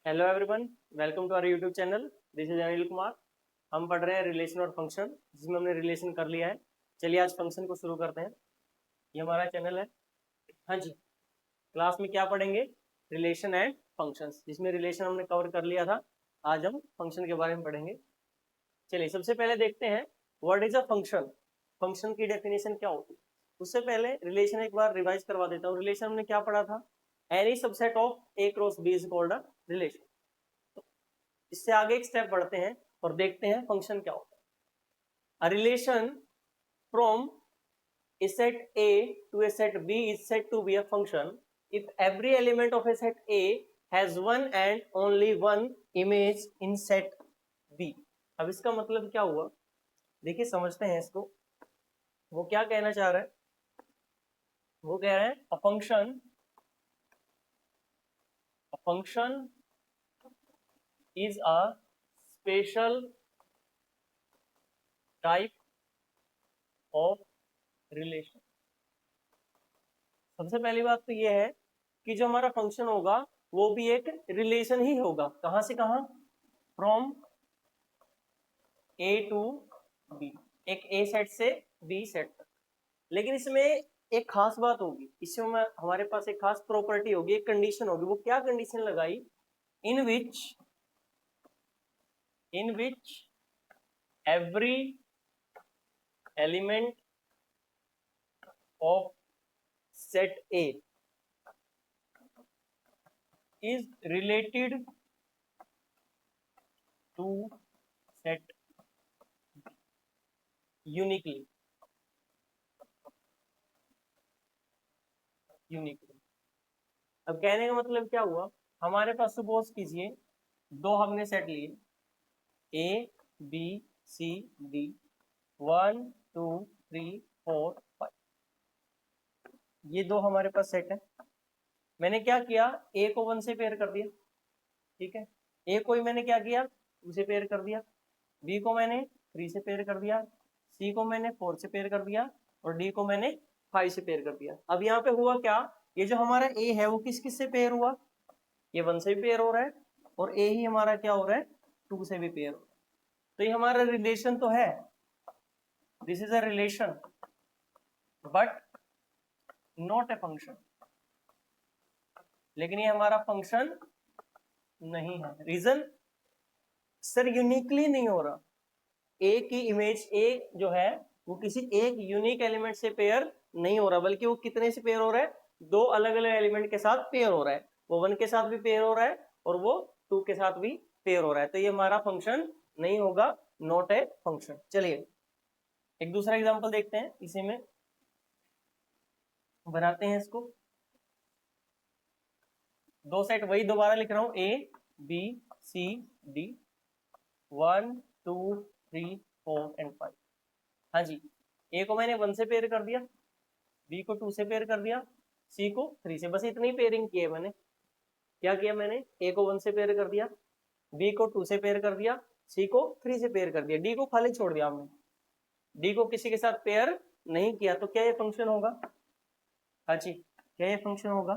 Hello everyone, welcome to our YouTube channel. This is Anil Kumar. हम पढ़ रहे हैं रिलेशन और फंक्शन, जिसमें हमने रिलेशन कर लिया है। चलिए आज फंक्शन को शुरू करते हैं। ये हमारा चैनल है। हाँ जी, क्लास में क्या पढ़ेंगे? रिलेशन एंड फंक्शंस, जिसमें रिलेशन हमने कवर कर लिया था। आज हम फंक्शन के बारे में पढ़ेंगे। चलिए सबसे पहले देखते हैं what is a function. Function की डेफिनेशन क्या होती है। उससे पहले रिलेशन एक बार रिवाइज करवा देता हूँ। रिलेशन हमने क्या पढ़ा था? Any subset of A cross B is called a relation. इससे आगे एक स्टेप बढ़ते हैं और देखते हैं फंक्शन क्या होता है। A relation from a set A to a set B is said to be a function if every element of a set A has one and only one image in set B। अब इसका मतलब क्या हुआ, देखिए समझते हैं इसको। वो क्या कहना चाह रहा है? वो कह रहे हैं a function is a special type of relation। सबसे पहली बात तो ये है कि जो हमारा फंक्शन होगा वो भी एक रिलेशन ही होगा। कहां से कहां? फ्रॉम ए टू बी, एक ए सेट से बी सेट तक। लेकिन इसमें एक खास बात होगी, इसमें हमारे पास एक खास प्रॉपर्टी होगी, एक कंडीशन होगी। वो क्या कंडीशन लगाई? In which every element of set A is related to set uniquely। अब कहने का मतलब क्या हुआ? हमारे पास सपोज कीजिए दो हमने सेट लिए ए बी सी डी, 1 2 3 4 5। ये दो हमारे पास सेट है। मैंने क्या किया? ए को 1 से पेयर कर दिया, ठीक है। ए को ही मैंने क्या किया? 2 से पेयर कर दिया। बी को मैंने 3 से पेयर कर दिया। सी को मैंने 4 से पेयर कर दिया और डी को मैंने 5 से पेयर कर दिया। अब यहाँ पे हुआ क्या? ये जो हमारा ए है वो किस किस से पेयर हुआ? ये 1 से भी पेयर हो रहा है और ए ही हमारा क्या हो रहा है? 2 से भी पेयर हो रहा है। तो ये हमारा रिलेशन तो है, this is a relation but not a function. लेकिन ये हमारा फंक्शन नहीं है। रीजन? सर यूनिकली नहीं हो रहा। ए की इमेज ए जो है वो किसी एक यूनिक एलिमेंट से पेयर नहीं हो रहा, बल्कि वो कितने से पेयर हो रहा है? दो अलग अलग एलिमेंट के साथ पेयर हो रहा है। वो 1 के साथ भी पेयर हो रहा है और वो 2 के साथ भी पेयर हो रहा है। तो ये हमारा फंक्शन नहीं होगा, नॉट ए फंक्शन। चलिए एक दूसरा एग्जांपल देखते हैं, इसी में बनाते हैं इसको। दो सेट वही दोबारा लिख रहा हूं, A B C D, 1 2 3 4 and 5। हाँ जी, ए को मैंने 1 से पेयर कर दिया, बी को 2 से पेयर कर दिया, सी को 3 से। बस इतनी पेयरिंग की है मैंने। क्या किया मैंने? ए को 1 से पेयर कर दिया, बी को 2 से पेयर कर दिया, सी को 3 से पेयर कर दिया, डी को खाली छोड़ दिया हमने। डी को किसी के साथ पेयर नहीं किया। तो क्या ये फंक्शन होगा? हाँ जी, क्या ये फंक्शन होगा?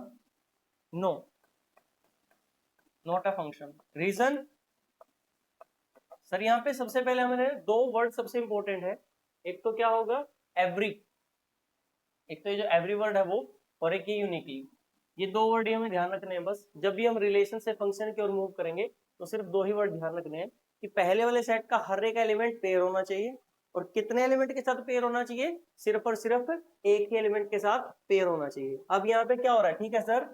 No, not a function. Reason? Sir यहाँ पे सबसे पहले हमारे दो वर्ड सबसे इंपॉर्टेंट है। एक तो क्या होगा? एवरी, एक तो ये जो एवरी वर्ड है वो, और एक ये यूनिकली। ये दो वर्ड ही हमें ध्यान रखने हैं। बस जब भी हम रिलेशन से फंक्शन की ओर मूव करेंगे तो सिर्फ दो ही वर्ड ध्यान रखने हैं कि पहले वाले सेट का हर एक एलिमेंट पेयर होना चाहिए, और कितने एलिमेंट के साथ पेयर होना चाहिए? सिर्फ और सिर्फ एक ही एलिमेंट के साथ पेयर होना चाहिए। अब यहाँ पे क्या हो रहा है? ठीक है सर,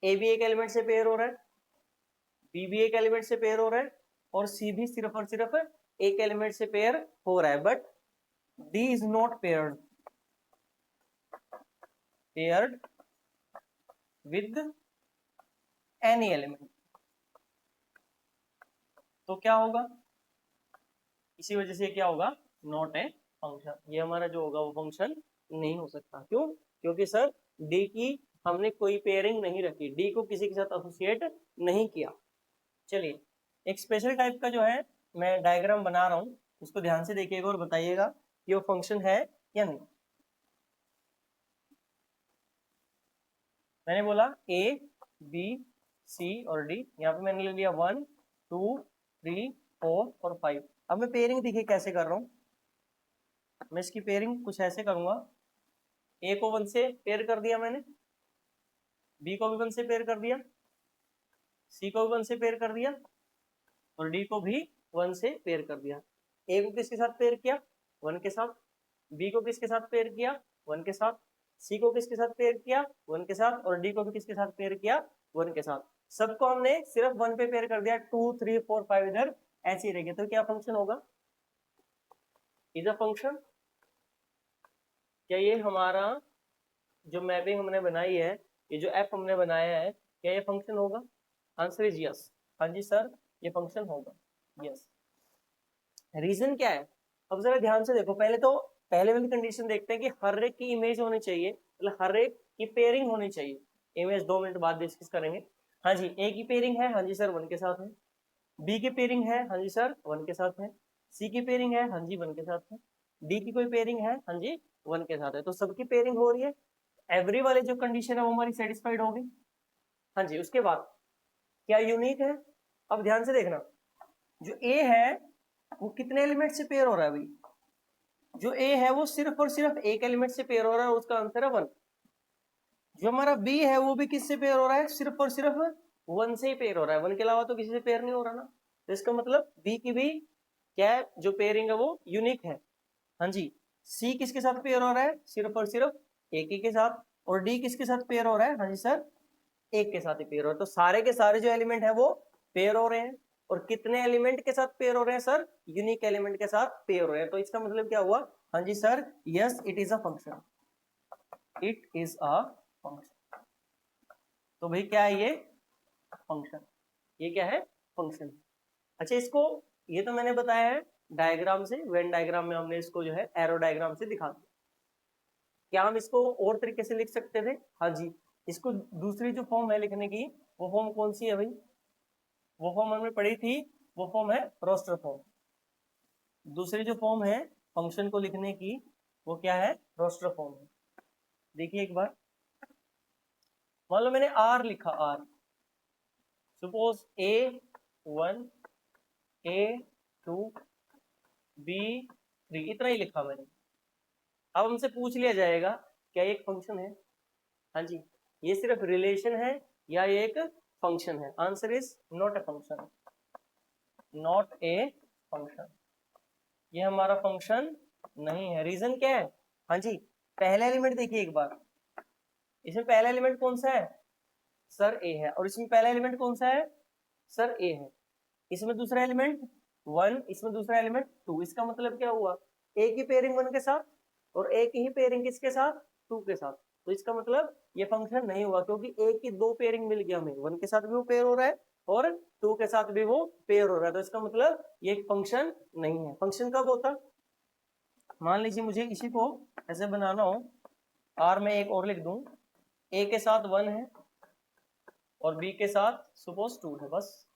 ए भी एक एलिमेंट से पेयर हो रहा है, बी भी एक एलिमेंट से पेयर हो रहा है, और सी भी सिर्फ और सिर्फ एक एलिमेंट से पेयर हो रहा है, but D is not paired with any element. तो क्या होगा? इसी वजह से क्या होगा? Not a function. ये हमारा जो होगा वो फंक्शन नहीं हो सकता। क्यों? क्योंकि सर डी की हमने कोई पेयरिंग नहीं रखी, डी को किसी के साथ एसोसिएट नहीं किया। चलिए एक स्पेशल टाइप का जो है मैं डायग्राम बना रहा हूं, उसको ध्यान से देखिएगा और बताइएगा कि वो फंक्शन है या नहीं। मैंने बोला ए बी सी और डी। यहाँ पे मैंने ले लिया 1 2 3 4 और 5। अब मैं पेयरिंग देखिए कैसे कर रहा हूँ, मैं इसकी पेयरिंग कुछ ऐसे करूंगा, ए को 1 से पेयर कर दिया मैंने, बी को भी 1 से पेयर कर दिया, सी को भी 1 से पेयर कर दिया और डी को भी 1 से पेयर कर दिया। ए को किसके साथ पेयर किया, 1 के साथ, बी को किसके साथ पेयर किया, 1 के साथ, सी को किसके साथ पेयर किया, 1 के साथ, और डी को भी किसके साथ पेयर किया, 1 के साथ। सबको हमने सिर्फ 1 पे पेयर कर दिया, 2 3 4 5 इधर ऐसे ही रहेंगे। तो क्या फंक्शन होगा, इज अ फंक्शन। क्या ये हमारा जो मैपिंग हमने बनाई है, ये जो एफ हमने बनाया है, क्या ये फंक्शन होगा? Answer is yes. हाँ जी सर, ये फंक्शन होगा, यस। रीजन क्या है, अब जरा ध्यान से देखो। पहले वाली कंडीशन देखते हैं कि हर एक की इमेज होनी चाहिए, मतलब हर एक की पेयरिंग होनी चाहिए। इमेज 2 मिनट बाद डिस्कस करेंगे। हाँ जी, ए की पेयरिंग है, हाँ जी सर 1 के साथ है। बी की पेयरिंग है, हाँ जी सर 1 के साथ है। सी की पेयरिंग है, हाँ जी 1 के साथ है। डी की कोई पेयरिंग है, हाँ जी 1 के साथ है। तो सबकी पेयरिंग हो रही है, एवरी वाली जो कंडीशन है वो हमारी सेटिस्फाइड होगी। हाँ जी, उसके बाद क्या यूनिक है, अब ध्यान से देखना। जो ए है वो कितने एलिमेंट से पेयर हो रहा है भाई, जो ए है वो सिर्फ और सिर्फ एक एलिमेंट से पेयर हो रहा है, उसका आंसर है 1। जो हमारा बी है वो भी किससे पेयर हो रहा है, सिर्फ और सिर्फ 1 से ही पेयर हो रहा है, 1 के अलावा तो किसी से पेयर नहीं हो रहा ना। तो इसका मतलब बी की भी क्या है, जो पेयरिंग है वो यूनिक है। हाँ जी, सी किसके साथ पेयर हो रहा है, सिर्फ और सिर्फ एक ही के साथ। और डी किसके साथ पेयर हो रहा है, हाँ जी सर एक के साथ ही पेयर हो रहा है। तो सारे के सारे जो एलिमेंट है वो पेयर हो रहे हैं। और कितने एलिमेंट के साथ पेयर हो रहे हैं सर, यूनिक एलिमेंट के साथ पेयर हो रहे हैं। तो इसका मतलब क्या हुआ, हाँ जी sir yes, it is a function, it is a function. तो भाई क्या है ये, फंक्शन। ये क्या है, फंक्शन। अच्छा, इसको ये तो मैंने बताया है डायग्राम से, वेन डायग्राम में हमने इसको जो है एरो डायग्राम से दिखा दिया। क्या हम इसको और तरीके से लिख सकते थे, हाँ जी। इसको दूसरी जो फॉर्म है लिखने की, वो फॉर्म कौन सी है भाई, वो फॉर्म हमने पढ़ी थी, वो फॉर्म है रोस्टर फॉर्म। दूसरी जो फॉर्म है फंक्शन को लिखने की, वो क्या है, रोस्टर फॉर्म है। देखिए एक बार, मान लो मैंने आर लिखा, are, suppose A1 A2 B3 इतना ही लिखा मैंने। अब हमसे पूछ लिया जाएगा क्या ये एक फंक्शन है, हाँ जी, ये सिर्फ रिलेशन है या ये एक फंक्शन है। Answer is not a function, not a function. ये हमारा फंक्शन नहीं है। रीजन क्या है, हाँ जी, पहला एलिमेंट देखिए एक बार, इसमें पहला एलिमेंट कौन सा है सर, ए है। और इसमें पहला एलिमेंट कौन सा है सर, ए है। इसमें दूसरा एलिमेंट 1, इसमें दूसरा एलिमेंट 2। इसका मतलब क्या हुआ, ए की पेयरिंग 1 के साथ और ए की ही पेयरिंग किसके साथ, 2 के साथ। तो इसका मतलब ये फंक्शन नहीं हुआ, क्योंकि ए की 2 पेयरिंग मिल गया हमें, 1 के साथ भी वो पेयर हो रहा है और 2 के साथ भी वो पेयर हो रहा है। तो इसका मतलब ये एक फंक्शन नहीं है। फंक्शन कब होता, मान लीजिए मुझे इसी को ऐसे बनाना हो, आर में एक और लिख दूं, ए के साथ 1 है और बी के साथ सपोज 2 है, बस।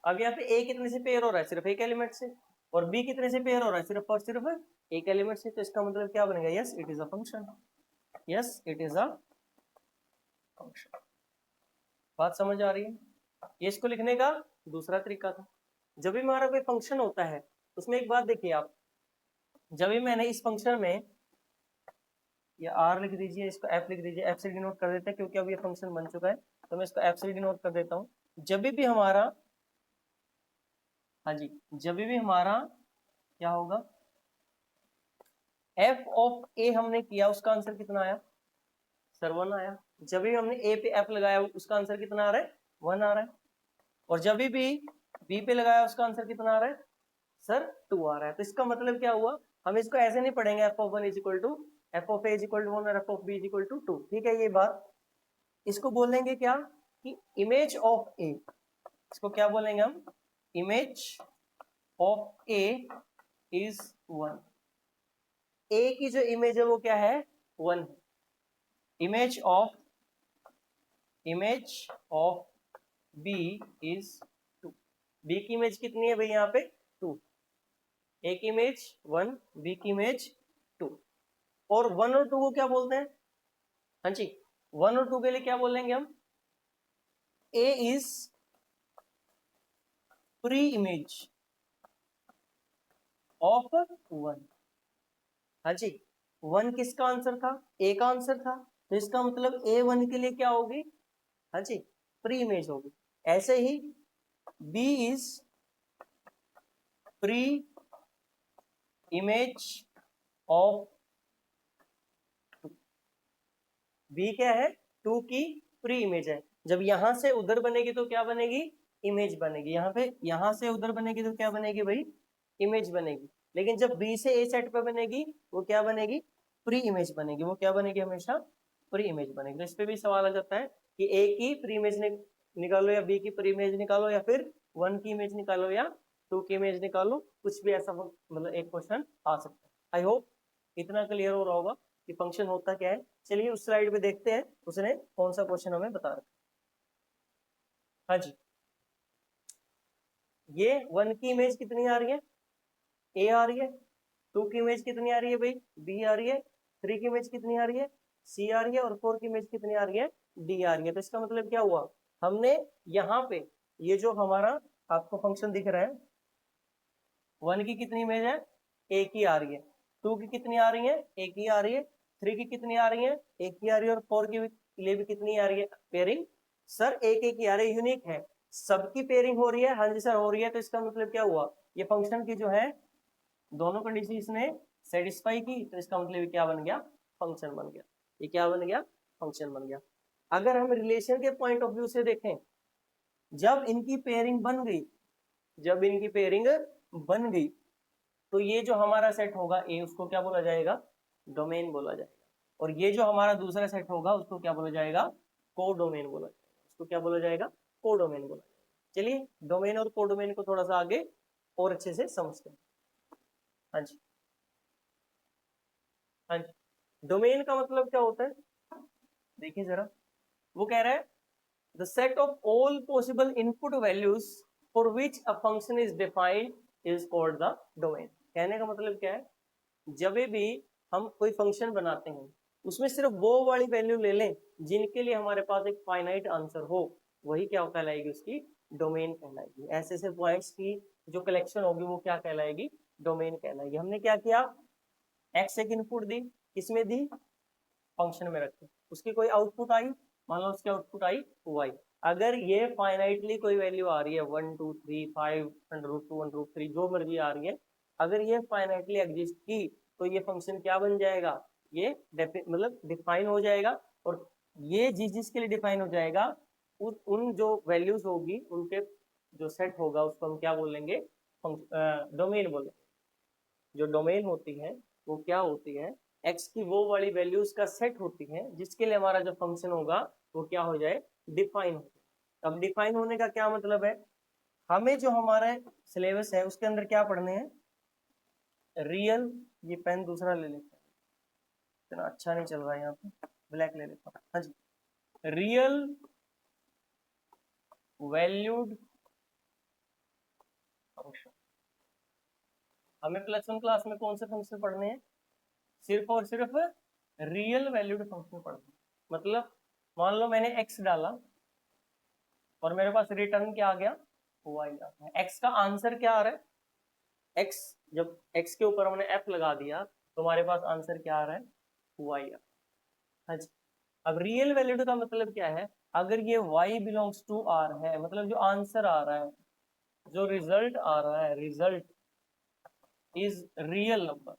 अब यहाँ पे ए कितने से पेयर हो रहा है, सिर्फ एक एलिमेंट से, और बी कितने से पेयर हो रहा है, सिर्फ और सिर्फ एक एलिमेंट से। तो इसका मतलब क्या बनेगा, yes it is a function, yes it is a function. बात समझ आ रही है, ये इसको लिखने का दूसरा तरीका था। जब भी हमारा कोई फंक्शन होता है, उसमें एक बात देखिए आप, जब भी मैंने इस फंक्शन में, या आर लिख दीजिए, इसको एफ लिख दीजिए, एफ से डिनोट कर देते हैं क्योंकि अब ये फंक्शन बन चुका है, तो मैं इसको एफ से डिनोट कर देता हूँ। जब भी हमारा, हाँ जी, जब भी हमारा क्या होगा, एफ ऑफ ए हमने किया, उसका आंसर कितना आया सर, 1 आया। जब भी हमने ए पे एफ लगाया, उसका आंसर कितना आ रहा है, 1 आ रहा है। और जब भी बी पे लगाया, उसका आंसर कितना आ रहा है सर, 2 आ रहा है। तो इसका मतलब क्या हुआ, हम इसको ऐसे नहीं पढ़ेंगे f of 1 is equal to f of a is equal to 1 और f of b is equal to 2, ठीक है ये बात। इसको बोलेंगे क्या, कि इमेज ऑफ ए, इसको क्या बोलेंगे हम, image of a is 1। A की जो इमेज है वो क्या है, 1 है। Image of b is 2। B की इमेज कितनी है भाई यहाँ पे, 2। ए की इमेज 1, बी की इमेज 2। और 1 और 2 को क्या बोलते हैं, हाँ जी, 1 और 2 के लिए क्या बोलेंगे हम, ए इज प्री इमेज ऑफ 1। हाँ जी, 1 किसका आंसर था? ए का आंसर था, तो इसका मतलब A1 के लिए क्या होगी? हाँ जी, प्री इमेज होगी। ऐसे ही B is pre image of, B क्या है? 2 की प्री इमेज है। जब यहां से उधर बनेगी तो क्या बनेगी? इमेज बनेगी। यहाँ पे यहां से उधर बनेगी तो क्या बनेगी भाई? इमेज बनेगी। लेकिन जब B से A सेट पे बनेगी वो क्या बनेगी? प्री इमेज बनेगी। वो क्या बनेगी? हमेशा प्री इमेज बनेगी। तो इस पे भी सवाल आ जाता है कि A की प्री इमेज निकालो या B की प्री इमेज निकालो या फिर 1 की इमेज निकालो या 2 की इमेज निकालो, कुछ भी ऐसा मतलब एक क्वेश्चन आ सकता है। आई होप इतना क्लियर हो रहा होगा कि फंक्शन होता क्या है। चलिए उस स्लाइड पे देखते हैं उसने कौन सा क्वेश्चन हमें बता रखा। हाँ जी, ये 1 की इमेज कितनी आ रही है? ए आ रही है। 2 की इमेज कितनी आ रही है भाई? बी आ रही है। 3 की इमेज कितनी आ रही है? सी आ रही है। और 4 की इमेज कितनी आ रही है? डी आ रही है। तो इसका मतलब क्या हुआ? हमने यहाँ पे ये जो हमारा आपको फंक्शन दिख रहा है, 1 की कितनी इमेज है? एक ही आ रही है। 2 की कितनी आ रही है? एक ही आ रही है। 3 की कितनी आ रही है? एक ही आ रही है। और 4 के लिए भी कितनी आ रही है पेयरिंग? सर एक एक ही आ रही है, यूनिक है। सबकी पेयरिंग हो रही है। हाँ जी सर हो रही है। तो इसका मतलब क्या हुआ? ये फंक्शन की जो है दोनों कंडीशन इसने सेटिस्फाई की, तो इसका मतलब क्या बन गया? फंक्शन बन गया। ये क्या बन गया? फंक्शन बन गया। अगर हम रिलेशन के पॉइंट ऑफ व्यू से देखें, जब इनकी पेयरिंग बन गई, जब इनकी पेयरिंग बन गई, तो ये जो हमारा सेट होगा ए, उसको क्या बोला जाएगा? डोमेन बोला जाएगा। और ये जो हमारा दूसरा सेट होगा उसको क्या बोला जाएगा? कोडोमेन बोला जाएगा। उसको क्या बोला जाएगा? कोडोमेन बोला जाएगा। चलिए डोमेन और कोडोमेन को थोड़ा सा आगे और अच्छे से समझते हैं। हाँ जी, हाँ जी, डोमेन का मतलब क्या होता है? देखिए जरा, वो कह रहा है the set of all possible input values for which a function is defined is called the domain. कहने का मतलब क्या है? जब भी हम कोई फंक्शन बनाते हैं उसमें सिर्फ वो वाली वैल्यू ले लें जिनके लिए हमारे पास एक फाइनाइट आंसर हो, वही क्या कहलाएगी? उसकी डोमेन कहलाएगी। ऐसे ऐसे पॉइंट्स की जो कलेक्शन होगी वो क्या कहलाएगी? डोमेन कहलाएगी। हमने क्या किया? एक्स एक इनपुट दी, किसमें दी? फंक्शन में रखे, उसकी कोई आउटपुट आई, मान लो उसकी आउटपुट आई वाई। अगर ये फाइनाइटली कोई वैल्यू आ रही है 1 2 3 5 √2 √3 जो मर्जी आ रही है, अगर ये फाइनाइटली एग्जिस्ट की तो ये फंक्शन क्या बन जाएगा? ये मतलब डिफाइन हो जाएगा। और ये जिस जिसके लिए डिफाइन हो जाएगा उन जो वैल्यूज होगी उनके जो सेट होगा उसको हम क्या बोलेंगे? डोमेन बोलेंगे। जो डोमेन होती है वो क्या होती है? एक्स की वो वाली वैल्यूज का सेट होती है जिसके लिए हमारा जो फंक्शन होगा वो क्या हो जाए? डिफाइन हो जाए। अब डिफाइन होने का क्या मतलब है? हमें जो हमारा सिलेबस है उसके अंदर क्या पढ़ने हैं? रियल, ये पेन दूसरा ले लेते हैं, इतना अच्छा नहीं चल रहा है यहाँ पे, ब्लैक ले लेता हूँ। हाँ जी, रियल वैल्यूड फंक्शन। हमें +1 क्लास में कौन से फंक्शन पढ़ने हैं? सिर्फ और सिर्फ रियल वैल्यूड फंक्शन पढ़ना है। मतलब मान लो मैंने x डाला और मेरे पास रिटर्न क्या आ गया? y आ गया। x का आंसर क्या आ रहा है? x, जब x के ऊपर हमने f लगा दिया तो हमारे पास आंसर क्या आ रहा है? y आ रहा है। हाँ जी, अब रियल वैल्यूड का मतलब क्या है? अगर ये y बिलोंग्स टू r है, मतलब जो आंसर आ रहा है, जो रिजल्ट आ रहा है, रिजल्ट इज रियल नंबर।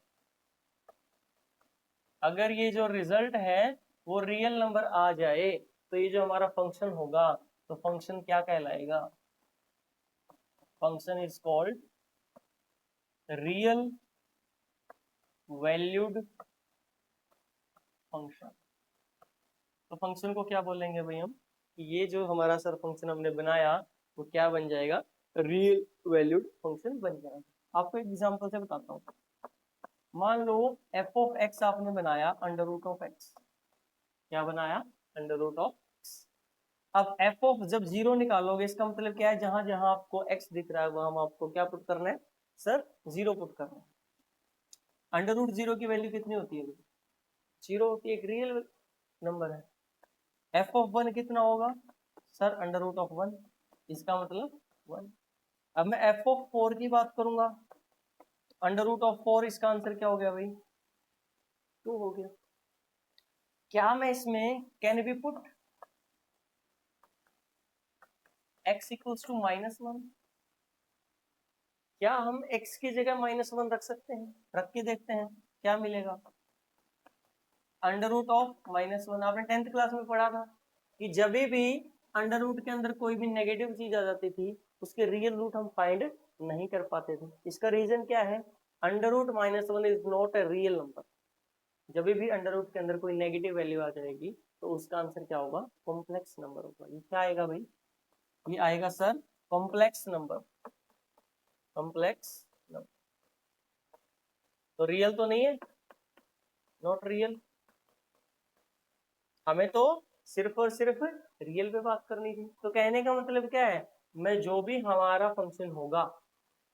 अगर ये जो रिजल्ट है वो रियल नंबर आ जाए तो ये जो हमारा फंक्शन होगा तो फंक्शन क्या कहलाएगा? Function is called real valued function. तो फंक्शन को क्या बोलेंगे भाई हम? ये जो हमारा सर फंक्शन हमने बनाया वो क्या बन जाएगा? रियल वैल्यूड फंक्शन बन जाएगा। आपको एक एग्जांपल से बताता हूँ। मान लो एफ ऑफ एक्स आपने बनाया √(x). क्या बनाया? √(x). अब एफ ऑफ जब 0 निकालोगे इसका मतलब क्या है? जहां जहां आपको x दिख रहा है वहां आपको क्या पुट करना है? सर 0 पुट करना है। √0 की वैल्यू कितनी होती है? 0 होती है, एक रियल नंबर है। एफ ऑफ 1 कितना होगा? सर अंडर रूट ऑफ 1, इसका मतलब 1। अब मैं एफ ऑफ 4 की बात करूंगा, अंडर रूट ऑफ 4, इसका आंसर क्या हो गया भाई? 2 हो गया। क्या मैं इसमें can be put x equals to -1? क्या हम x की जगह -1 रख सकते हैं? रख के देखते हैं क्या मिलेगा। अंडर रूट ऑफ -1, आपने 10th क्लास में पढ़ा था कि जब भी अंडर रूट के अंदर कोई भी नेगेटिव चीज आ जाती थी उसके रियल रूट हम फाइंड नहीं कर पाते थे। इसका रीजन क्या है? Under root -1 is not a real number. जब भी अंडर रूट के अंदर कोई नेगेटिव वैल्यू आ जाएगी तो उसका आंसर क्या होगा? कॉम्प्लेक्स नंबर होगा। ये क्या आएगा भाई? ये आएगा sir complex number. Complex number तो रियल तो नहीं है, नॉट रियल। हमें तो सिर्फ और सिर्फ रियल पे बात करनी थी। तो कहने का मतलब क्या है? मैं जो भी हमारा फंक्शन होगा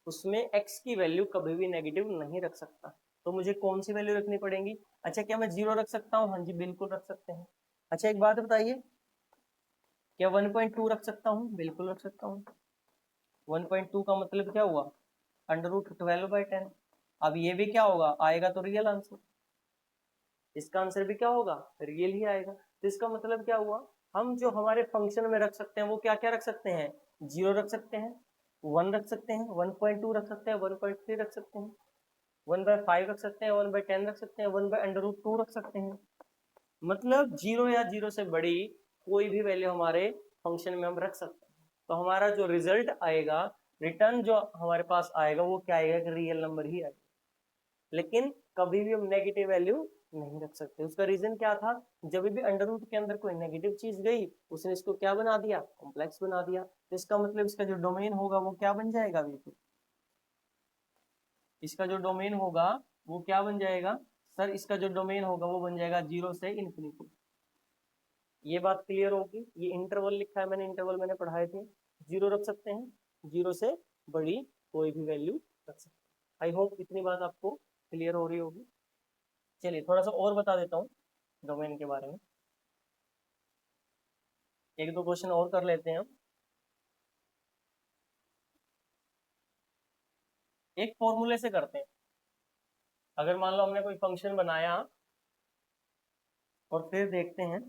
उसमें x की वैल्यू कभी भी नेगेटिव नहीं रख सकता। तो मुझे कौन सी वैल्यू रखनी पड़ेगी? अच्छा, क्या मैं 0 रख सकता हूँ? हाँ जी, बिल्कुल रख सकते हैं। अच्छा, एक बात बताइए, क्या 1.2 रख सकता हूँ? बिल्कुल रख सकता हूँ। 1.2 का मतलब क्या हुआ? Under root 12/10। अब ये भी क्या होगा? आएगा तो रियल आंसर। इसका आंसर भी क्या होगा? रियल ही आएगा। तो इसका मतलब क्या हुआ? हम जो हमारे फंक्शन में रख सकते हैं वो क्या क्या रख सकते हैं? 0 रख सकते हैं, 1 रख सकते हैं, 1.2 रख सकते हैं, 1.3 रख सकते हैं, 1/5 रख सकते हैं, 1/10 रख सकते हैं, 1/√2 रख सकते हैं। मतलब 0 या 0 से बड़ी कोई भी वैल्यू हमारे फंक्शन में हम रख सकते हैं। तो हमारा जो रिजल्ट आएगा, रिटर्न जो हमारे पास आएगा वो क्या आएगा? कि रियल नंबर ही आएगा। लेकिन कभी भी हम नेगेटिव वैल्यू नहीं रख सकते। उसका रीजन क्या था? जब भी अंडर रूट के अंदर कोई नेगेटिव चीज गई उसने इसको क्या बना दिया? कॉम्प्लेक्स बना दिया। तो इसका मतलब इसका जो डोमेन होगा वो क्या बन जाएगा? बिल्कुल इसका जो डोमेन होगा वो क्या बन जाएगा? सर इसका जो डोमेन होगा वो बन जाएगा 0 से इन्फिनिटी। ये बात क्लियर होगी। ये इंटरवल लिखा है मैंने, इंटरवल मैंने पढ़ाए थे। 0 रख सकते हैं, 0 से बड़ी कोई भी वैल्यू रख सकते हैं। आई होप इतनी बात आपको क्लियर हो रही होगी। चलिए थोड़ा सा और बता देता हूँ डोमेन के बारे में। एक दो क्वेश्चन और कर लेते हैं हम। एक फॉर्मूले से करते हैं। अगर मान लो हमने कोई फंक्शन बनाया और फिर देखते हैं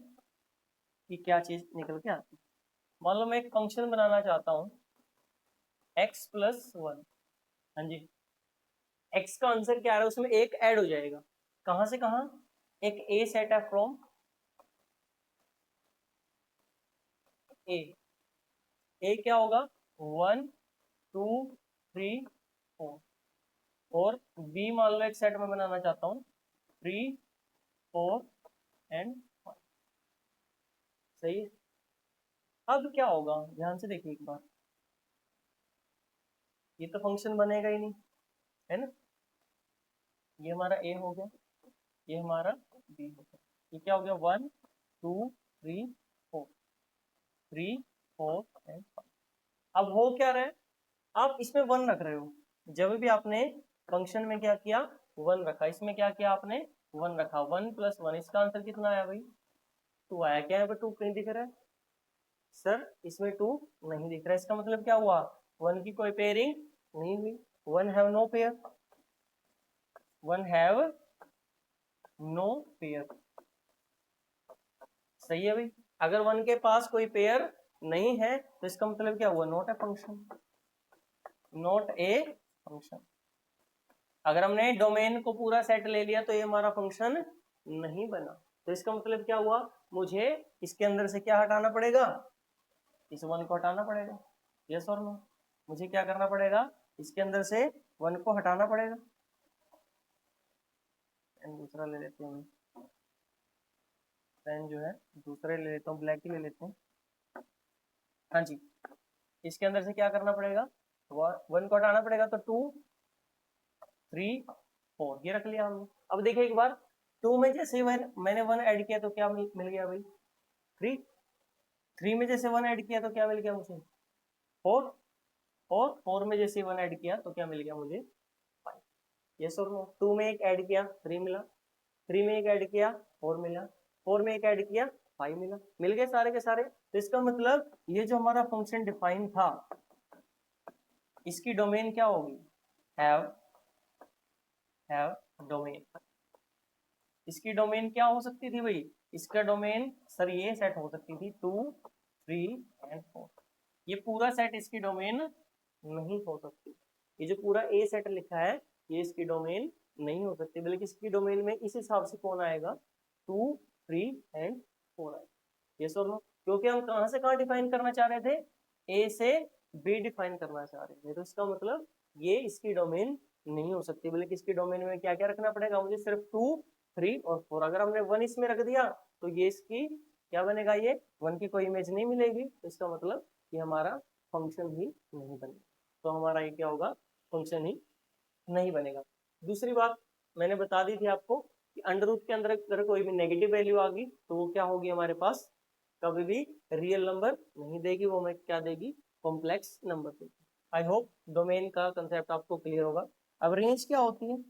कि क्या चीज निकल के आती है। मान लो मैं एक फंक्शन बनाना चाहता हूँ x+1। हाँ जी, x का आंसर क्या आ रहा है? उसमें एक ऐड हो जाएगा। कहां से कहां? एक a सेट है फ्रॉम a। a क्या होगा? 1 2 3 4। और b मान लो एक सेट में बनाना चाहता हूँ 3 4 एंड 5। सही है। अब क्या होगा? ध्यान से देखिए एक बार। ये तो फंक्शन बनेगा ही नहीं, है ना। ये हमारा a हो गया, ये हमारा b हो गया। ये क्या हो गया? 1 2 3 4, 3 4 एंड 5। अब हो क्या रहा है? आप इसमें 1 रख रहे हो। जब भी आपने फंक्शन में क्या किया? 1 रखा। इसमें क्या किया आपने? 1 रखा। 1+1, इसका आंसर कितना आया भाई? 2 आया। क्या है? 2 कहीं दिख रहा है? सर इसमें 2 नहीं दिख रहा है। इसका मतलब क्या हुआ? 1 की कोई पेयरिंग नहीं हुई। 1 have no pair, 1 have no pair. सही है भाई। अगर 1 के पास कोई पेयर नहीं है तो इसका मतलब क्या हुआ? Not a function, not a function. अगर हमने डोमेन को पूरा सेट ले लिया तो ये हमारा फंक्शन नहीं बना। तो इसका मतलब क्या हुआ? मुझे इसके अंदर से क्या हटाना पड़ेगा? इस 1 को हटाना पड़ेगा। यस और नो? मुझे क्या करना पड़ेगा? इसके अंदर से 1 को हटाना पड़ेगा। दूसरा ले लेते हैं, पेन जो है दूसरे ले लेता हूँ, ब्लैक ही ले लेते हैं। हाँ जी, इसके अंदर से क्या करना पड़ेगा? 1 को हटाना पड़ेगा। तो 2 3 4 ये रख लिया हमने। अब देखिए एक बार, 2 में जैसे मैंने 1 ऐड किया तो क्या मिल गया भाई? 3। 3 में जैसे 1 ऐड किया तो क्या मिल गया मुझे? 4। और 4 में जैसे 1 ऐड किया तो क्या मिल गया मुझे? 5। यस और नो? 2 में एक ऐड किया 3 मिला, 3 में एक ऐड किया 4 मिला, 4 में एक ऐड किया 5 मिला। मिल गए सारे के सारे। तो इसका मतलब ये जो हमारा फंक्शन डिफाइन था, इसकी डोमेन क्या होगी, हैव डोमेन। इसकी डोमेन क्या हो सकती थी भाई, इसका डोमेन सर ये सेट हो सकती थी 2 3 एंड 4। ये पूरा सेट इसकी डोमेन नहीं हो सकती। ये जो पूरा ए सेट लिखा है ये इसकी डोमेन नहीं हो सकती, बल्कि इसकी डोमेन में इस हिसाब से कौन आएगा, 2 3 एंड 4 आएगा। ये सो नो, क्योंकि हम कहाँ से कहाँ डिफाइन करना चाह रहे थे, ए से बी डिफाइन करना चाह रहे थे। तो इसका मतलब ये इसकी डोमेन नहीं हो सकती, बल्कि इसकी डोमेन में क्या क्या रखना पड़ेगा मुझे, सिर्फ 2 3 और 4। अगर हमने 1 इसमें रख दिया तो ये इसकी क्या बनेगा, ये 1 की कोई इमेज नहीं मिलेगी। तो इसका मतलब ये हमारा फंक्शन ही नहीं बनेगा। तो हमारा ये क्या होगा, फंक्शन ही नहीं बनेगा। दूसरी बात मैंने बता दी थी आपको कि अंडर रूट के अंदर अगर कोई भी नेगेटिव वैल्यू आ गई तो वो क्या होगी, हमारे पास कभी भी रियल नंबर नहीं देगी, वो हमें क्या देगी, कॉम्प्लेक्स नंबर देगी। आई होप डोमेन का कंसेप्ट आपको क्लियर होगा। अब रेंज क्या होती है,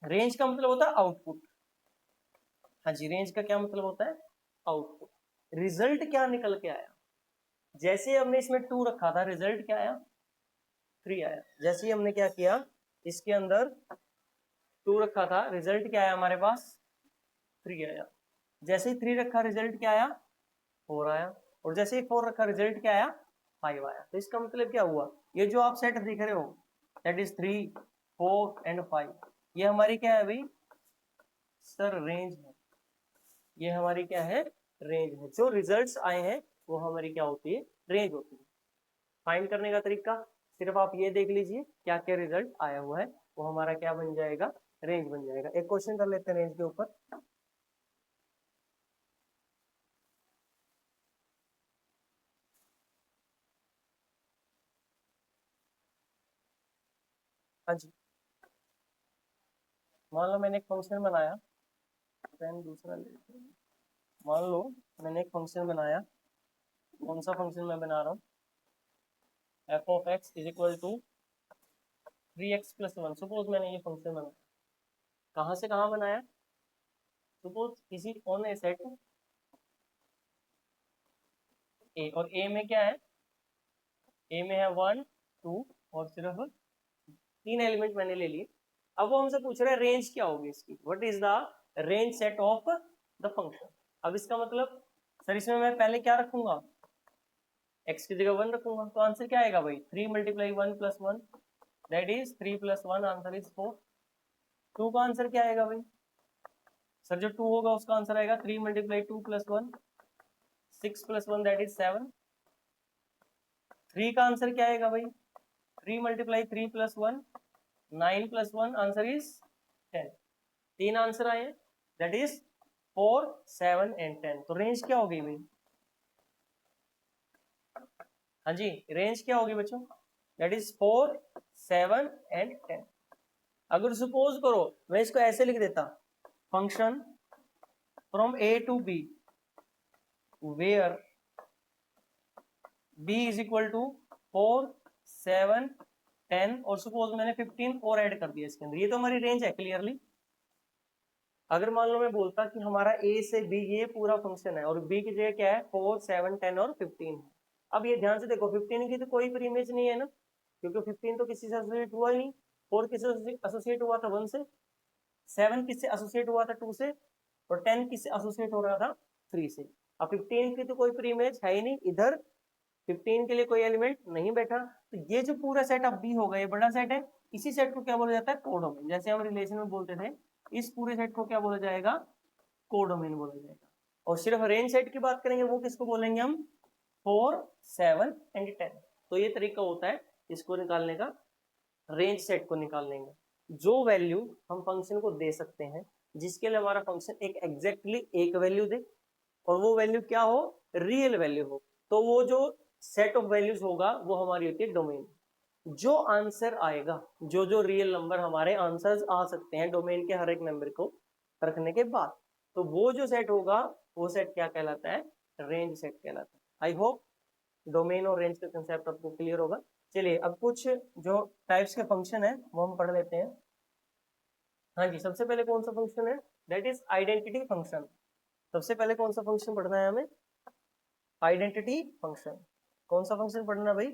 रेंज का मतलब होता है आउटपुट। हाँ जी, रेंज का क्या मतलब होता है, आउटपुट। रिजल्ट क्या निकल के आया, जैसे हमने इसमें 2 रखा था रिजल्ट क्या आया, 3 आया। जैसे ही हमने क्या किया, इसके अंदर 2 रखा था रिजल्ट क्या आया हमारे पास, 3 आया। जैसे ही 3 रखा रिजल्ट क्या आया, 4 आया। और जैसे ही 4 रखा रिजल्ट क्या आया, 5 आया। तो इसका मतलब क्या हुआ, ये जो आप सेट देख रहे हो दैट इज 3 4 एंड 5, ये हमारी क्या है भाई सर, रेंज है। ये हमारी क्या है, रेंज है। जो रिजल्ट्स आए हैं वो हमारी क्या होती है, रेंज होती है। फाइंड करने का तरीका सिर्फ आप ये देख लीजिए क्या क्या रिजल्ट आया हुआ है, वो हमारा क्या बन जाएगा, रेंज बन जाएगा। एक क्वेश्चन कर लेते हैं रेंज के ऊपर। हाँ जी, मान लो मैंने एक फंक्शन बनाया, पेन दूसरा लेते हैं। मान लो मैंने एक फंक्शन बनाया, कौन सा फंक्शन मैं बना रहा हूँ, f of x is equal to 3x+1। Suppose मैंने ये फंक्शन बनाया, कहाँ से कहाँ बनाया, सपोज किसी ऑन ए सेट ए, और ए में क्या है, ए में है 1 2 और सिर्फ 3 एलिमेंट मैंने ले लिए। अब वो हमसे पूछ रहा है रेंज क्या होगी इसकी, what is the range set of the function. अब इसका मतलब सर इसमें मैं पहले क्या रखूंगा, x की जगह 1 रखूंगा। तो आंसर क्या आएगा भाई, 3 × 1 + 1 दैट इज 3 + 1 आंसर इज 4। 2 का आंसर क्या आएगा भाई सर, जो 2 होगा उसका आंसर आएगा 3 × 2 + 1 6 + 1 दैट इज 7। 3 का आंसर क्या आएगा भाई, 3 × 3 + 1 9 + 1 आंसर इज 10। 3 आंसर आए दैट इज 4 7 एंड 10। तो रेंज क्या होगी भाई, हाँ जी रेंज क्या होगी बच्चों, दैट इज 4 7 एंड 10। अगर सपोज करो मैं इसको ऐसे लिख देता, function from a to b where b is equal to 4 7 10, और सपोज मैंने 15 और ऐड कर दिया इसके अंदर, ये तो हमारी रेंज है क्लियरली। अगर मान लो मैं बोलता कि हमारा a से b ये पूरा फंक्शन है और b की जगह क्या है 4 7 10 और 15 है। अब ये ध्यान से देखो 15 की तो कोई भी इमेज नहीं है ना, क्योंकि 15 तो किसी से एसोसिएट हुआ ही नहीं। 4 किससे एसोसिएट हुआ था 1 से, 7 किससे एसोसिएट हुआ था 2 से, और 10 किससे एसोसिएट हो रहा था 3 से। अब 15 की तो कोई फ्री इमेज है ही नहीं, इधर 15 के लिए कोई एलिमेंट नहीं बैठा। तो ये जो पूरा सेट अब बी होगा ये बड़ा सेट है, इसी सेट को क्या बोला जाता है, कोडोमेन। जैसे हम रिलेशन में बोलते थे इस पूरे सेट को क्या बोला जाएगा, कोडोमेन बोला जाएगा। और सिर्फ रेंज सेट की बात करेंगे वो किसको बोलेंगे हम, 4 7 एंड 10। तो ये तरीका होता है इसको निकालने का, रेंज सेट को निकालने का। जो वैल्यू हम फंक्शन को दे सकते हैं जिसके लिए हमारा फंक्शन एक एग्जैक्टली एक वैल्यू दे, और वो वैल्यू क्या हो, रियल वैल्यू हो, तो वो जो सेट ऑफ वैल्यूज होगा वो हमारी होती है डोमेन। जो आंसर आएगा, जो जो रियल नंबर हमारे आंसर्स आ सकते हैं डोमेन के हर एक नंबर को रखने के बाद, तो वो जो सेट होगा वो सेट क्या कहलाता है, रेंज सेट कहलाता है। आई होप डोमेन और रेंज का कंसेप्ट आपको क्लियर होगा। चलिए अब कुछ जो टाइप्स के फंक्शन है वो हम पढ़ लेते हैं। हाँ जी, सबसे पहले कौन सा फंक्शन है, दैट इज आइडेंटिटी फंक्शन। सबसे पहले कौन सा फंक्शन पढ़ना है हमें? Identity function. कौन सा फंक्शन पढ़ना है भाई?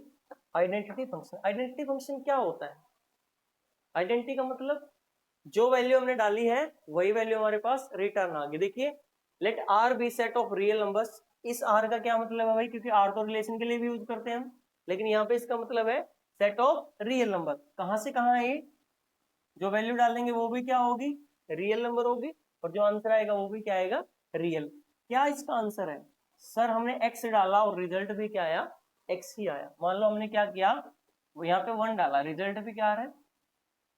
Identity function. आइडेंटिटी फंक्शन क्या होता है? आइडेंटिटी का मतलब जो वैल्यू हमने डाली है वही वैल्यू हमारे पास रिटर्न आ गई। देखिए, let R be set of real numbers. इस आर का क्या मतलब है भाई? क्योंकि आर तो रिलेशन के लिए भी यूज करते हैं हम, लेकिन यहाँ पे इसका मतलब है सेट ऑफ रियल नंबर। कहाँ से कहाँ है ये? जो वैल्यू डालेंगे वो भी क्या होगी? रियल नंबर होगी, और जो आंसर आएगा वो भी क्या आएगा? रियल। क्या इसका आंसर है? सर हमने एक्स डाला और रिजल्ट भी क्या आया? एक्स ही आया। मान लो हमने क्या किया, वो यहाँ पे 1 डाला, रिजल्ट भी क्या आ रहा है?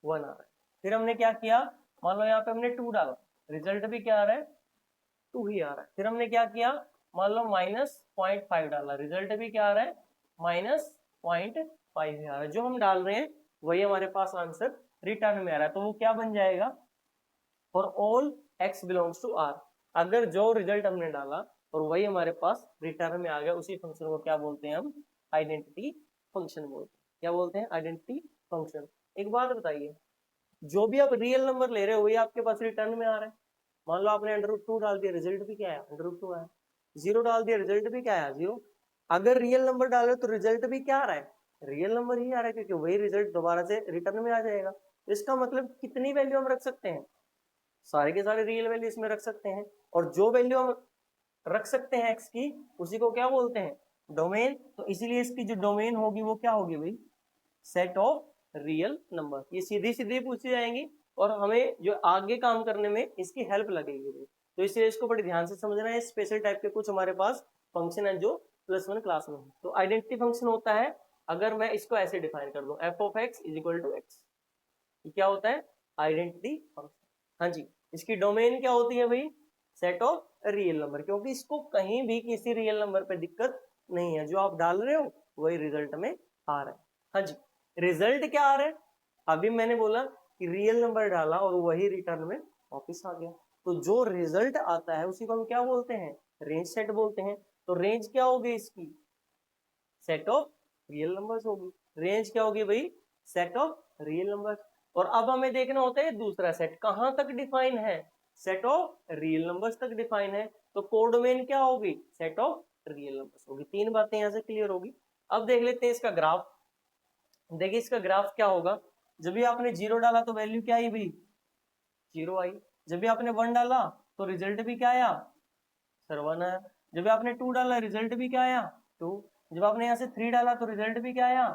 1 आ रहा है। फिर हमने क्या किया, मान लो यहाँ पे हमने 2 डाला, रिजल्ट भी क्या आ रहा है? 2 ही आ रहा है। फिर हमने क्या किया, मान लो -0.5 डाला, रिजल्ट भी क्या आ रहा है? -0.5 ही आ रहा है। जो हम डाल रहे हैं वही हमारे पास आंसर रिटर्न में आ रहा है। तो वो क्या बन जाएगा? For all x belongs to R. अगर जो रिजल्ट हमने डाला और वही हमारे पास रिटर्न में आ गया, उसी फंक्शन को क्या बोलते हैं हम? आइडेंटिटी फंक्शन बोलते हैं। क्या बोलते हैं? Identity function. एक बात बताइए, जो भी आप रियल नंबर ले रहे हो वही आपके पास रिटर्न में आ रहा है। मान लो आपने √2 डाल दिया, रिजल्ट भी क्या आया? √2 आया। 0 डाल दिया, रिजल्ट भी क्या आया? 0। अगर रियल नंबर डाले तो रिजल्ट भी क्या आ रहा है? रियल नंबर ही आ रहा है, क्योंकि वही रिजल्ट दोबारा से रिटर्न में आ जाएगा। तो इसका मतलब कितनी वैल्यू हम रख सकते हैं? सारे के सारे रियल वैल्यू इसमें रख सकते हैं। और जो वैल्यू हम रख सकते हैं एक्स की, उसी को क्या बोलते हैं? डोमेन। तो इसीलिए इसकी जो डोमेन होगी वो क्या होगी भाई? Set of real number. ये सीधी सीधी पूछी जाएंगी और हमें जो आगे काम करने में इसकी हेल्प लगेगी। तो इसलिए इसको बड़ी ध्यान से समझना है। स्पेशल टाइप के कुछ हमारे पास फंक्शन है जो +1 क्लास में है। तो आइडेंटिटी फंक्शन होता है, अगर मैं इसको ऐसे डिफाइन कर दूं, f of x equal to x, ये क्या होता है? Identity function. हाँ जी। इसकी डोमेन क्या होती है भाई? सेट ऑफ रियल नंबर, क्योंकि इसको कहीं भी किसी रियल नंबर पे दिक्कत नहीं है। जो आप डाल रहे हो वही रिजल्ट में आ रहा है। हाँ जी। रिजल्ट क्या आ रहा है? अभी मैंने बोला कि रियल नंबर डाला और वही रिटर्न में वापिस आ गया। तो जो रिजल्ट आता है उसी को हम क्या बोलते हैं? रेंज सेट बोलते हैं। तो रेंज क्या होगी इसकी? सेट ऑफ रियल नंबर्स होगी। रेंज क्या होगी भाई? Set of real numbers. और अब हमें देखना होता है दूसरा सेट कहां तक डिफाइन है? सेट ऑफ रियल नंबर्स तक डिफाइन है। तो कोडोमेन क्या होगी? सेट ऑफ रियल नंबर्स होगी। 3 बातें यहां से क्लियर होगी। अब देख लेते हैं इसका ग्राफ। देखिए इसका ग्राफ क्या होगा। जब भी आपने 0 डाला तो वैल्यू क्या आई भाई? 0 आई। जब भी आपने 1 डाला तो रिजल्ट भी क्या आया? सर 1 आया। जब भी आपने 2 डाला रिजल्ट भी क्या आया? 2। जब आपने यहाँ से 3 डाला तो रिजल्ट भी क्या आया?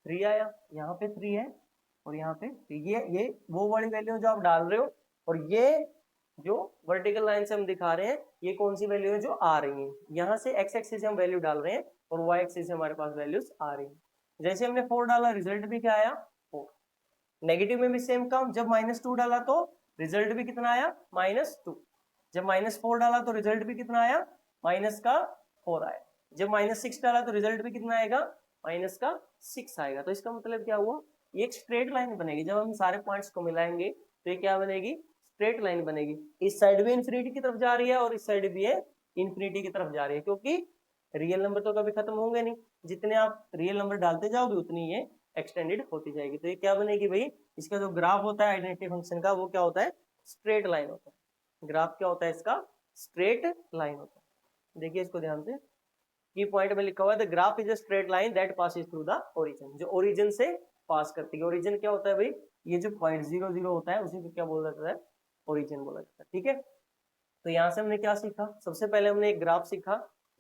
3 आया। यहाँ पे 3 है और यहाँ पे ये वो वाली वैल्यू जो आप डाल रहे हो, और ये जो वर्टिकल लाइन से हम दिखा रहे हैं ये कौन सी वैल्यू है जो आ रही है। यहाँ से एक्स एक्सिस से हम वैल्यू डाल रहे हैं और वाई एक्सिस से हमारे पास वैल्यूज आ रही है। जैसे हमने 4 डाला रिजल्ट भी क्या आया? 4। नेगेटिव में भी सेम काम, जब -2 डाला तो रिजल्ट भी कितना आया? -2। जब -4 डाला तो रिजल्ट भी कितना आया? -4 आया। जब -6 डाला तो रिजल्ट भी कितना आएगा? -6 आएगा। तो इसका मतलब क्या हुआ? ये एक स्ट्रेट लाइन बनेगी। जब हम सारे पॉइंट्स को मिलाएंगे तो ये क्या बनेगी? स्ट्रेट लाइन बनेगी। इस साइड भी इंफिनिटी की तरफ जा रही है और इस साइड भी है इंफिनिटी की तरफ जा रही है, क्योंकि रियल नंबर तो कभी खत्म होंगे नहीं। जितने आप रियल नंबर डालते जाओगे उतनी ये एक्सटेंडेड होती जाएगी। तो ये क्या बनेगी भाई? इसका जो ग्राफ होता है आइडेंटिटी फंक्शन का वो क्या होता है? स्ट्रेट लाइन होता है। ग्राफ क्या होता है इसका? स्ट्रेट लाइन होता है। देखिए इसको ध्यान से, की पॉइंट में लिखा हुआ है the graph is a straight line that passes through the origin. जो ओरिजिन से पास करती है। ओरिजिन क्या होता है भाई? ये जो पॉइंट 0 0 होता है उसी को क्या बोला जाता है? ओरिजिन बोला जाता है। ठीक है। तो यहाँ से हमने क्या सीखा? सबसे पहले हमने एक ग्राफ सीखा,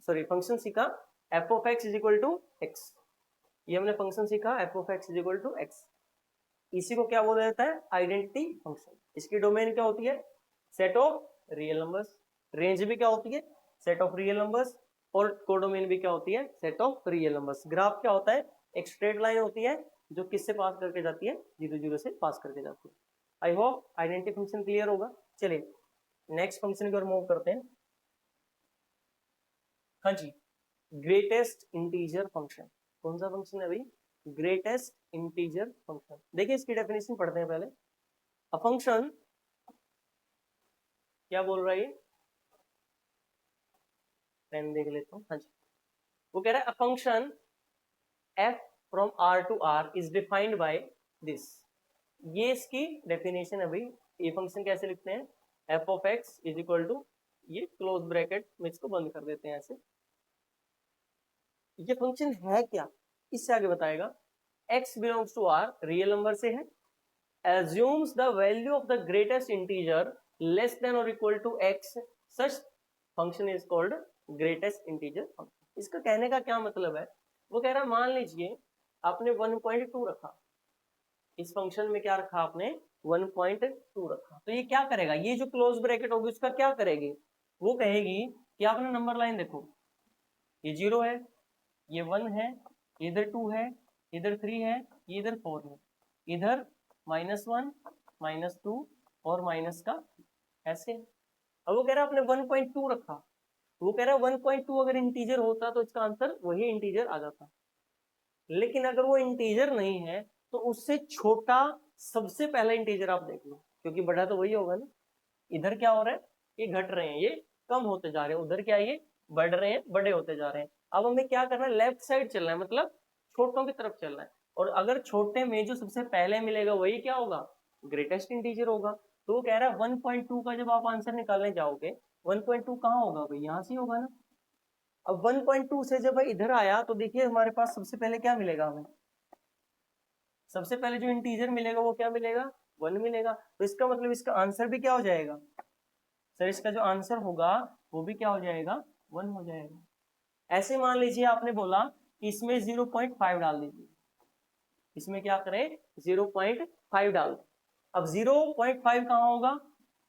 सॉरी फंक्शन सीखा, f of x is equal to x. ये हमने फंक्शन सीखा f of x is equal to x. इसी को क्या बोला जाता है? Identity function. इसकी डोमेन क्या होती है? Set of real numbers. Range भी क्या होती है? Set of real numbers. और कोडोमेन भी क्या होती है? Set of real numbers. Graph क्या होता है? एक स्ट्रेट लाइन होती है जो किससे पास करके जाती है? 0 0 से पास करके जाती है। I hope identity function clear होगा। चलिए नेक्स्ट फंक्शन की ओर मूव करते हैं। हाँ जी, ग्रेटेस्ट इंटीजर फंक्शन। कौन सा फंक्शन है भाई? Greatest integer function. देखिए इसकी डेफिनेशन पढ़ते हैं पहले। अ फंक्शन क्या बोल रहा है ये? पेन देख लेता हूँ। हाँ जी, वो कह रहा है a function f from r to r is defined by this. ये इसकी डेफिनेशन है भाई। ये फंक्शन कैसे लिखते हैं? f of x is equal to ये क्लोज ब्रैकेट में इसको बंद कर देते हैं ऐसे। ये फंक्शन है क्या, इससे आगे बताएगा। x belongs to r real number से है, assumes the value of the greatest integer less than or equal to x, such function is called greatest integer function। इसका कहने का क्या मतलब है, वो कह रहा है मान लीजिए आपने 1.2 रखा, इस फंक्शन में क्या रखा आपने 1.2 रखा, तो ये क्या करेगा, ये जो क्लोज ब्रैकेट होगी उसका क्या करेगी, वो कहेगी कि आपने नंबर लाइन देखो, ये 0 है, ये 1 है, इधर 2 है, इधर 3 है, इधर 4 है, इधर -1 -2 और माइनस का ऐसे। अब वो कह रहा है आपने 1.2 रखा, वो कह रहा है 1.2 अगर इंटीजर होता तो इसका आंसर वही इंटीजर आ जाता, लेकिन अगर वो इंटीजर नहीं है तो उससे छोटा सबसे पहला इंटीजर आप देख लो, क्योंकि बड़ा तो वही होगा ना। इधर क्या हो रहा है, ये घट रहे हैं, ये कम होते जा रहे हैं, उधर क्या है ये बढ़ रहे हैं, बड़े होते जा रहे हैं। अब हमें क्या करना है, लेफ्ट साइड चलना है, मतलब छोटों की तरफ चलना है, और अगर छोटे में जो सबसे पहले मिलेगा वही क्या होगा, ग्रेटेस्ट इंटीजर होगा। तो वो कह रहा है 1.2 का जब आप आंसर निकालने जाओगे 1.2 कहाँ होगा भाई, यहाँ से होगा ना। अब 1.2 से जब इधर आया तो देखिए हमारे पास सबसे पहले क्या मिलेगा, हमें सबसे पहले जो इंटीजर मिलेगा वो क्या मिलेगा, 1 मिलेगा। तो इसका मतलब इसका आंसर भी क्या हो जाएगा सर, इसका जो आंसर होगा वो भी क्या हो जाएगा, 1 हो जाएगा। ऐसे मान लीजिए आपने बोला कि इसमें 0.5 डाल दीजिए, इसमें क्या करें 0.5 डाल दें। अब 0.5 कहाँ होगा,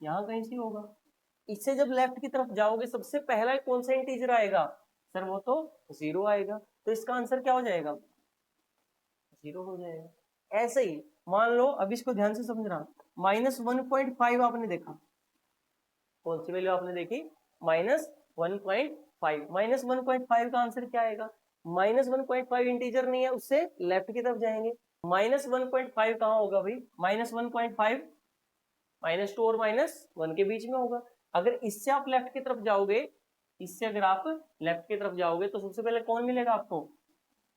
यहाँ कहीं से होगा। इससे जब लेफ्ट की तरफ जाओगे सबसे पहला कौन सा इंटीजर आएगा सर, वो तो 0 आएगा, तो इसका आंसर क्या हो जाएगा, 0 हो जाएगा। ऐसे ही मान लो, अब इसको ध्यान से समझना, -1.5 आपने देखा, कौन सी वैल्यू आपने देखी, -1.5, -1.5 का आंसर क्या आएगा, -1.5 इंटीजर नहीं है, उससे लेफ्ट की तरफ जाएंगे, -1.5 कहाँ होगा भाई, -1.5 -2 और -1 के बीच में होगा। अगर इससे आप लेफ्ट की तरफ जाओगे, इससे अगर आप लेफ्ट की तरफ जाओगे तो सबसे पहले कौन मिलेगा आपको,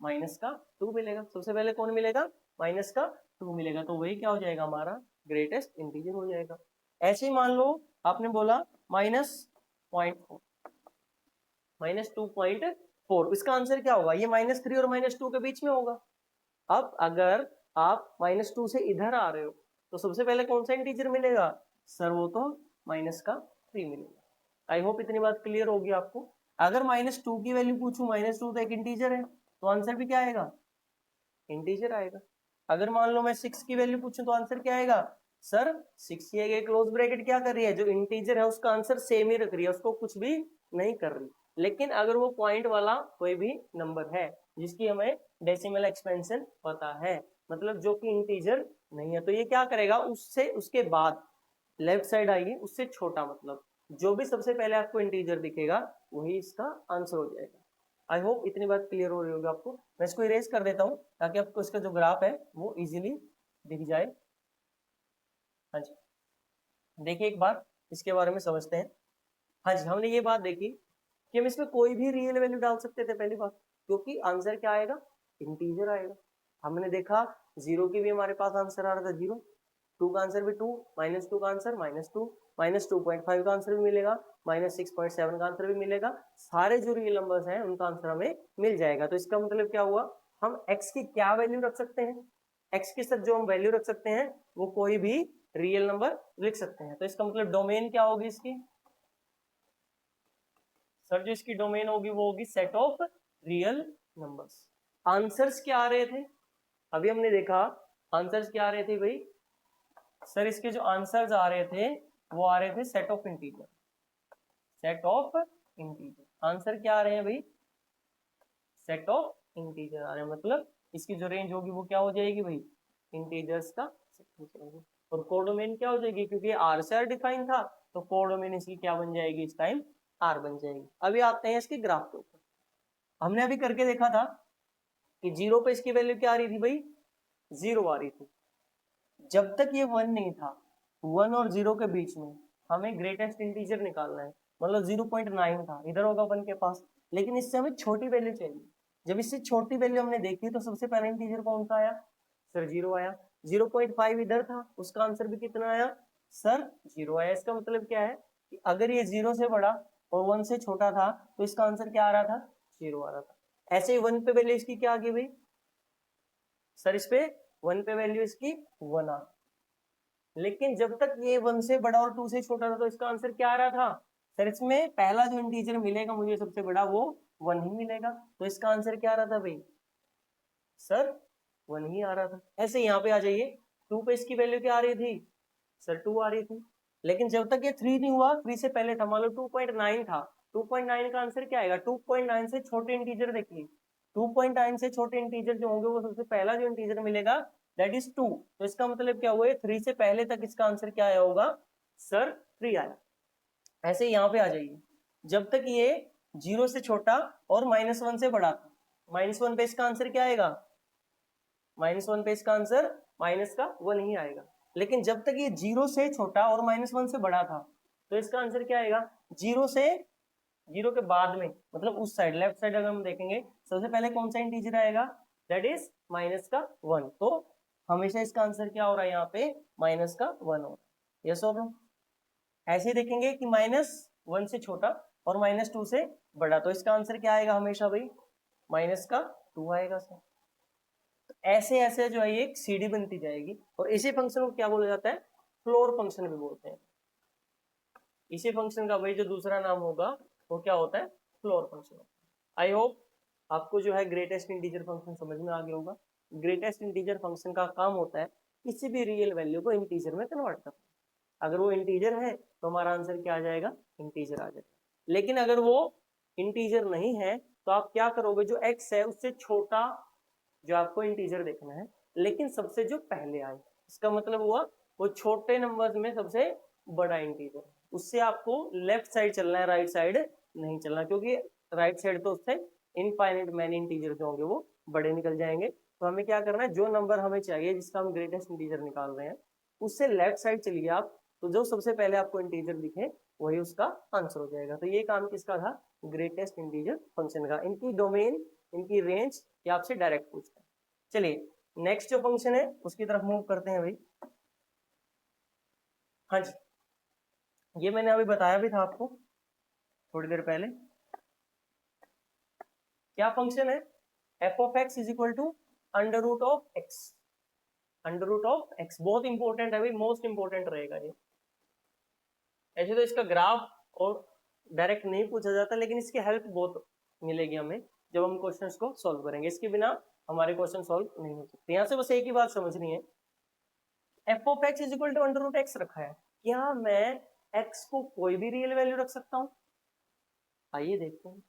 -2 मिलेगा, सबसे पहले कौन मिलेगा, -2 मिलेगा, तो वही क्या हो जाएगा हमारा ग्रेटेस्ट इंटीजर हो जाएगा। ऐसे ही मान लो आपने बोला -0.4 -2.4, इसका आंसर क्या होगा, ये -3 और -2 के बीच में होगा। अब अगर आप -2 से इधर आ रहे हो तो सबसे पहले कौन सा इंटीजर मिलेगा सर, वो तो -3 मिलेगा। आई होप इतनी बात क्लियर होगी आपको। अगर -2 की वैल्यू पूछूं, -2 तो एक इंटीजर है, तो आंसर भी क्या आएगा, इंटीजर आएगा। अगर मान लो मैं 6 की वैल्यू पूछूं तो आंसर क्या आएगा सर, 6 ही आएगा। क्लोज ब्रैकेट क्या कर रही है, जो इंटीजर है उसका आंसर सेम ही रख रही है, उसको कुछ भी नहीं कर रही। लेकिन अगर वो पॉइंट वाला कोई भी नंबर है जिसकी हमें डेसिमल एक्सपेंशन पता है, मतलब जो कि इंटीजर नहीं है, तो ये क्या करेगा, उससे उसके बाद लेफ्ट साइड आएगी, उससे छोटा, मतलब जो भी सबसे पहले आपको इंटीजर दिखेगा वही इसका आंसर हो जाएगा। आई होप इतनी बात क्लियर हो रही होगी आपको। मैं इसको इरेज कर देता हूँ ताकि आपको इसका जो ग्राफ है वो इजीली दिख जाए। हाँ जी, देखिए एक बार इसके बारे में समझते हैं। हाँ जी, हमने ये बात देखी कि हम इसमें कोई भी रियल वैल्यू डाल सकते थे पहली बात, क्योंकि आंसर क्या आएगा, इंटीजर आएगा। हमने देखा 0 की भी हमारे पास आंसर आ रहा था 0, 2 का आंसर भी 2, -2 का आंसर -2, -2.5 का आंसर भी मिलेगा, -6.7 का आंसर भी मिलेगा। सारे जो रियल नंबर्स हैं उनका आंसर हमें मिल जाएगा। तो इसका मतलब क्या हुआ, हम x की क्या वैल्यू रख सकते हैं, x के साथ जो हम वैल्यू रख सकते हैं वो कोई भी रियल नंबर लिख सकते हैं। तो इसका मतलब डोमेन क्या होगी इसकी सर, जो इसकी डोमेन होगी वो होगी set of real numbers. Answers क्या आ रहे थे, अभी हमने देखा आंसर्स क्या आ रहे थे भाई सर, इसके जो आंसर्स आ रहे थे वो आ रहे थे set of integer, set of integer. Answer क्या आ रहे हैं भाई, सेट ऑफ इंटीजर आ रहे हैं, मतलब इसकी जो रेंज होगी वो क्या हो जाएगी भाई, इंटीजर्स का सेट हो जाएगी। और कोडोमेन क्या हो जाएगी, क्योंकि आर से आर डिफाइन था तो कोडोमेन इसकी क्या बन जाएगी, इस टाइम आर बन जाएगी। अभी आते हैं इसके ग्राफ के ऊपर। हमने अभी करके देखा था कि 0 पे इसकी वैल्यू क्या आ रही थी भाई, 0 आ रही थी। जब तक ये 1 नहीं था, 1 और 0 के बीच में हमें ग्रेटेस्ट इंटीजर निकालना है, मतलब 0.9 था, इधर होगा 1 के पास, लेकिन इससे हमें छोटी वैल्यू चाहिए। जब इससे छोटी वैल्यू हमने देखी तो सबसे पहला इंटीजर कौन सा आया सर, 0 आया। 0.5 इधर था, उसका आंसर भी कितना आया सर, 0 आया। इसका मतलब क्या है, कि अगर ये 0 से बड़ा और 1 से छोटा था तो इसका आंसर क्या आ रहा था, 0 आ रहा था। ऐसे ही 1 पे वैल्यू इसकी क्या आ गई भाई सर, इस पे 1 पे वैल्यू इसकी 1 आ, लेकिन जब तक ये 1 से बड़ा और 2 से छोटा था तो इसका आंसर क्या आ रहा था सर, इसमें पहला जो इंटीजर मिलेगा मुझे सबसे बड़ा वो 1 ही मिलेगा, तो इसका आंसर क्या आ रहा था भाई सर, 1 ही आ रहा था। ऐसे यहाँ पे आ जाइए, 2 पे इसकी वैल्यू क्या आ रही थी सर, 2 आ रही थी, लेकिन जब तक ये 3 नहीं हुआ, 3 से पहले था, मान लो 2.9 था, 2.9 का आंसर क्या आएगा, 2.9 से छोटे इंटीजर देखिए, 2.9 से छोटे इंटीजर जो होंगे वो सबसे पहला जो इंटीजर मिलेगा दैट इज 2, तो इसका मतलब क्या हुआ, 3 से पहले तक इसका आंसर क्या आया होगा सर, 3 आया। ऐसे यहाँ पे आ जाइए, जब तक ये 0 से छोटा और -1 से बड़ा था, -1 पे इसका आंसर क्या आएगा, -1 पे इसका आंसर माइनस का 1 ही आएगा, लेकिन जब तक ये 0 से छोटा और -1 से बड़ा था तो इसका आंसर क्या आएगा, 0 के बाद में, मतलब उस साइड लेफ्ट साइड अगर हम देखेंगे सबसे पहले कौन सा इंटीजर आएगा दैट इज माइनस का 1, तो हमेशा इसका आंसर क्या हो रहा है यहाँ पे माइनस का 1 हो रहा है, यस और नो। ऐसे देखेंगे कि -1 से छोटा और -2 से बड़ा, तो इसका आंसर क्या आएगा हमेशा भाई माइनस का 2 आएगा सर। तो ऐसे ऐसे जो है ये एक सीढ़ी बनती जाएगी, और इसी फंक्शन को क्या बोला जाता है, फ्लोर फंक्शन भी बोलते हैं। इसी फंक्शन का भाई जो दूसरा नाम होगा वो क्या होता है, फ्लोर फंक्शन। आई होप आपको जो है ग्रेटेस्ट इंटीजर फंक्शन समझ में आ गया होगा। ग्रेटेस्ट इंटीजर फंक्शन का काम होता है किसी भी रियल वैल्यू को इंटीजर में कन्वर्ट करना। अगर वो इंटीजर है तो हमारा आंसर क्या आ जाएगा, इंटीजर आ जाएगा, लेकिन अगर वो इंटीजर नहीं है तो आप क्या करोगे, जो एक्स है उससे छोटा जो आपको इंटीजर देखना है, लेकिन सबसे जो पहले आए, इसका मतलब हुआ वो छोटे नंबर्स में सबसे बड़ा इंटीजर, उससे आपको लेफ्ट साइड चलना है, राइट साइड नहीं चलना, क्योंकि राइट साइड तो उससे इनफाइनाइट मैनी इंटीजर जो होंगे वो बड़े निकल जाएंगे। तो हमें क्या करना है, जो नंबर हमें चाहिए जिसका हम ग्रेटेस्ट इंटीजर निकाल रहे हैं उससे लेफ्ट साइड चलिए आप, तो जो सबसे पहले आपको इंटीजर दिखे वही उसका आंसर हो जाएगा। तो ये काम किसका था, ग्रेटेस्ट इंटीजर फंक्शन का। इनकी डोमेन, इनकी रेंज ये आपसे डायरेक्ट पूछता है। चलिए नेक्स्ट जो फंक्शन है उसकी तरफ मूव करते हैं भाई। हाँ जी, ये मैंने अभी बताया भी था आपको थोड़ी देर पहले, क्या फंक्शन है, F of x is equal to under root of x. Under root of x बहुत इंपॉर्टेंट है भाई, मोस्ट इंपॉर्टेंट रहेगा ये। ऐसे तो इसका ग्राफ और डायरेक्ट नहीं पूछा जाता, लेकिन इसकी हेल्प बहुत मिलेगी हमें जब हम क्वेश्चंस को सॉल्व करेंगे, इसके बिना हमारे क्वेश्चन सॉल्व नहीं हो सकते। यहाँ से बस एक ही बात समझनी है, F of x is equal to under root x रखा है, क्या मैं एक्स को कोई भी रियल वैल्यू रख सकता हूँ, आइए देखते हैं।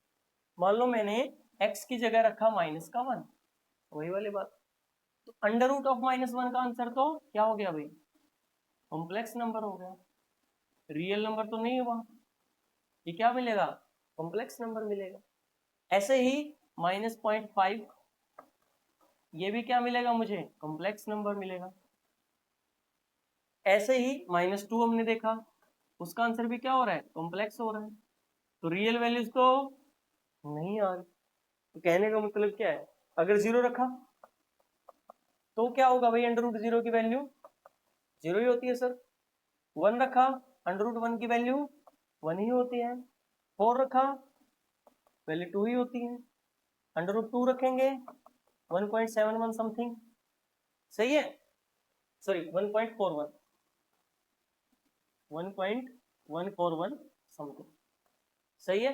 मान लो मैंने एक्स की जगह रखा -1, वही वाली बात, तो अंडर रूट ऑफ -1 का आंसर तो क्या हो गया भाई, कॉम्प्लेक्स नंबर हो गया, रियल नंबर तो नहीं हुआ, ये क्या मिलेगा, कॉम्प्लेक्स नंबर मिलेगा। ऐसे ही -0.5, ये भी क्या मिलेगा मुझे, कॉम्प्लेक्स नंबर मिलेगा। ऐसे ही -2 हमने देखा, उसका आंसर भी क्या हो रहा है, कॉम्प्लेक्स हो रहा है, तो रियल वैल्यूज तो नहीं आ रही। तो कहने का मतलब क्या है, अगर 0 रखा तो क्या होगा भाई, अंडर रूट 0 की वैल्यू 0 ही होती है सर। 1 रखा, अंडर रूट 1 की वैल्यू 1 ही होती है। 4 रखा, वैल्यू 2 ही होती है। अंडर रूट 2 रखेंगे 1.71 समथिंग, सही है, सॉरी 1.41 समथिंग, सही है।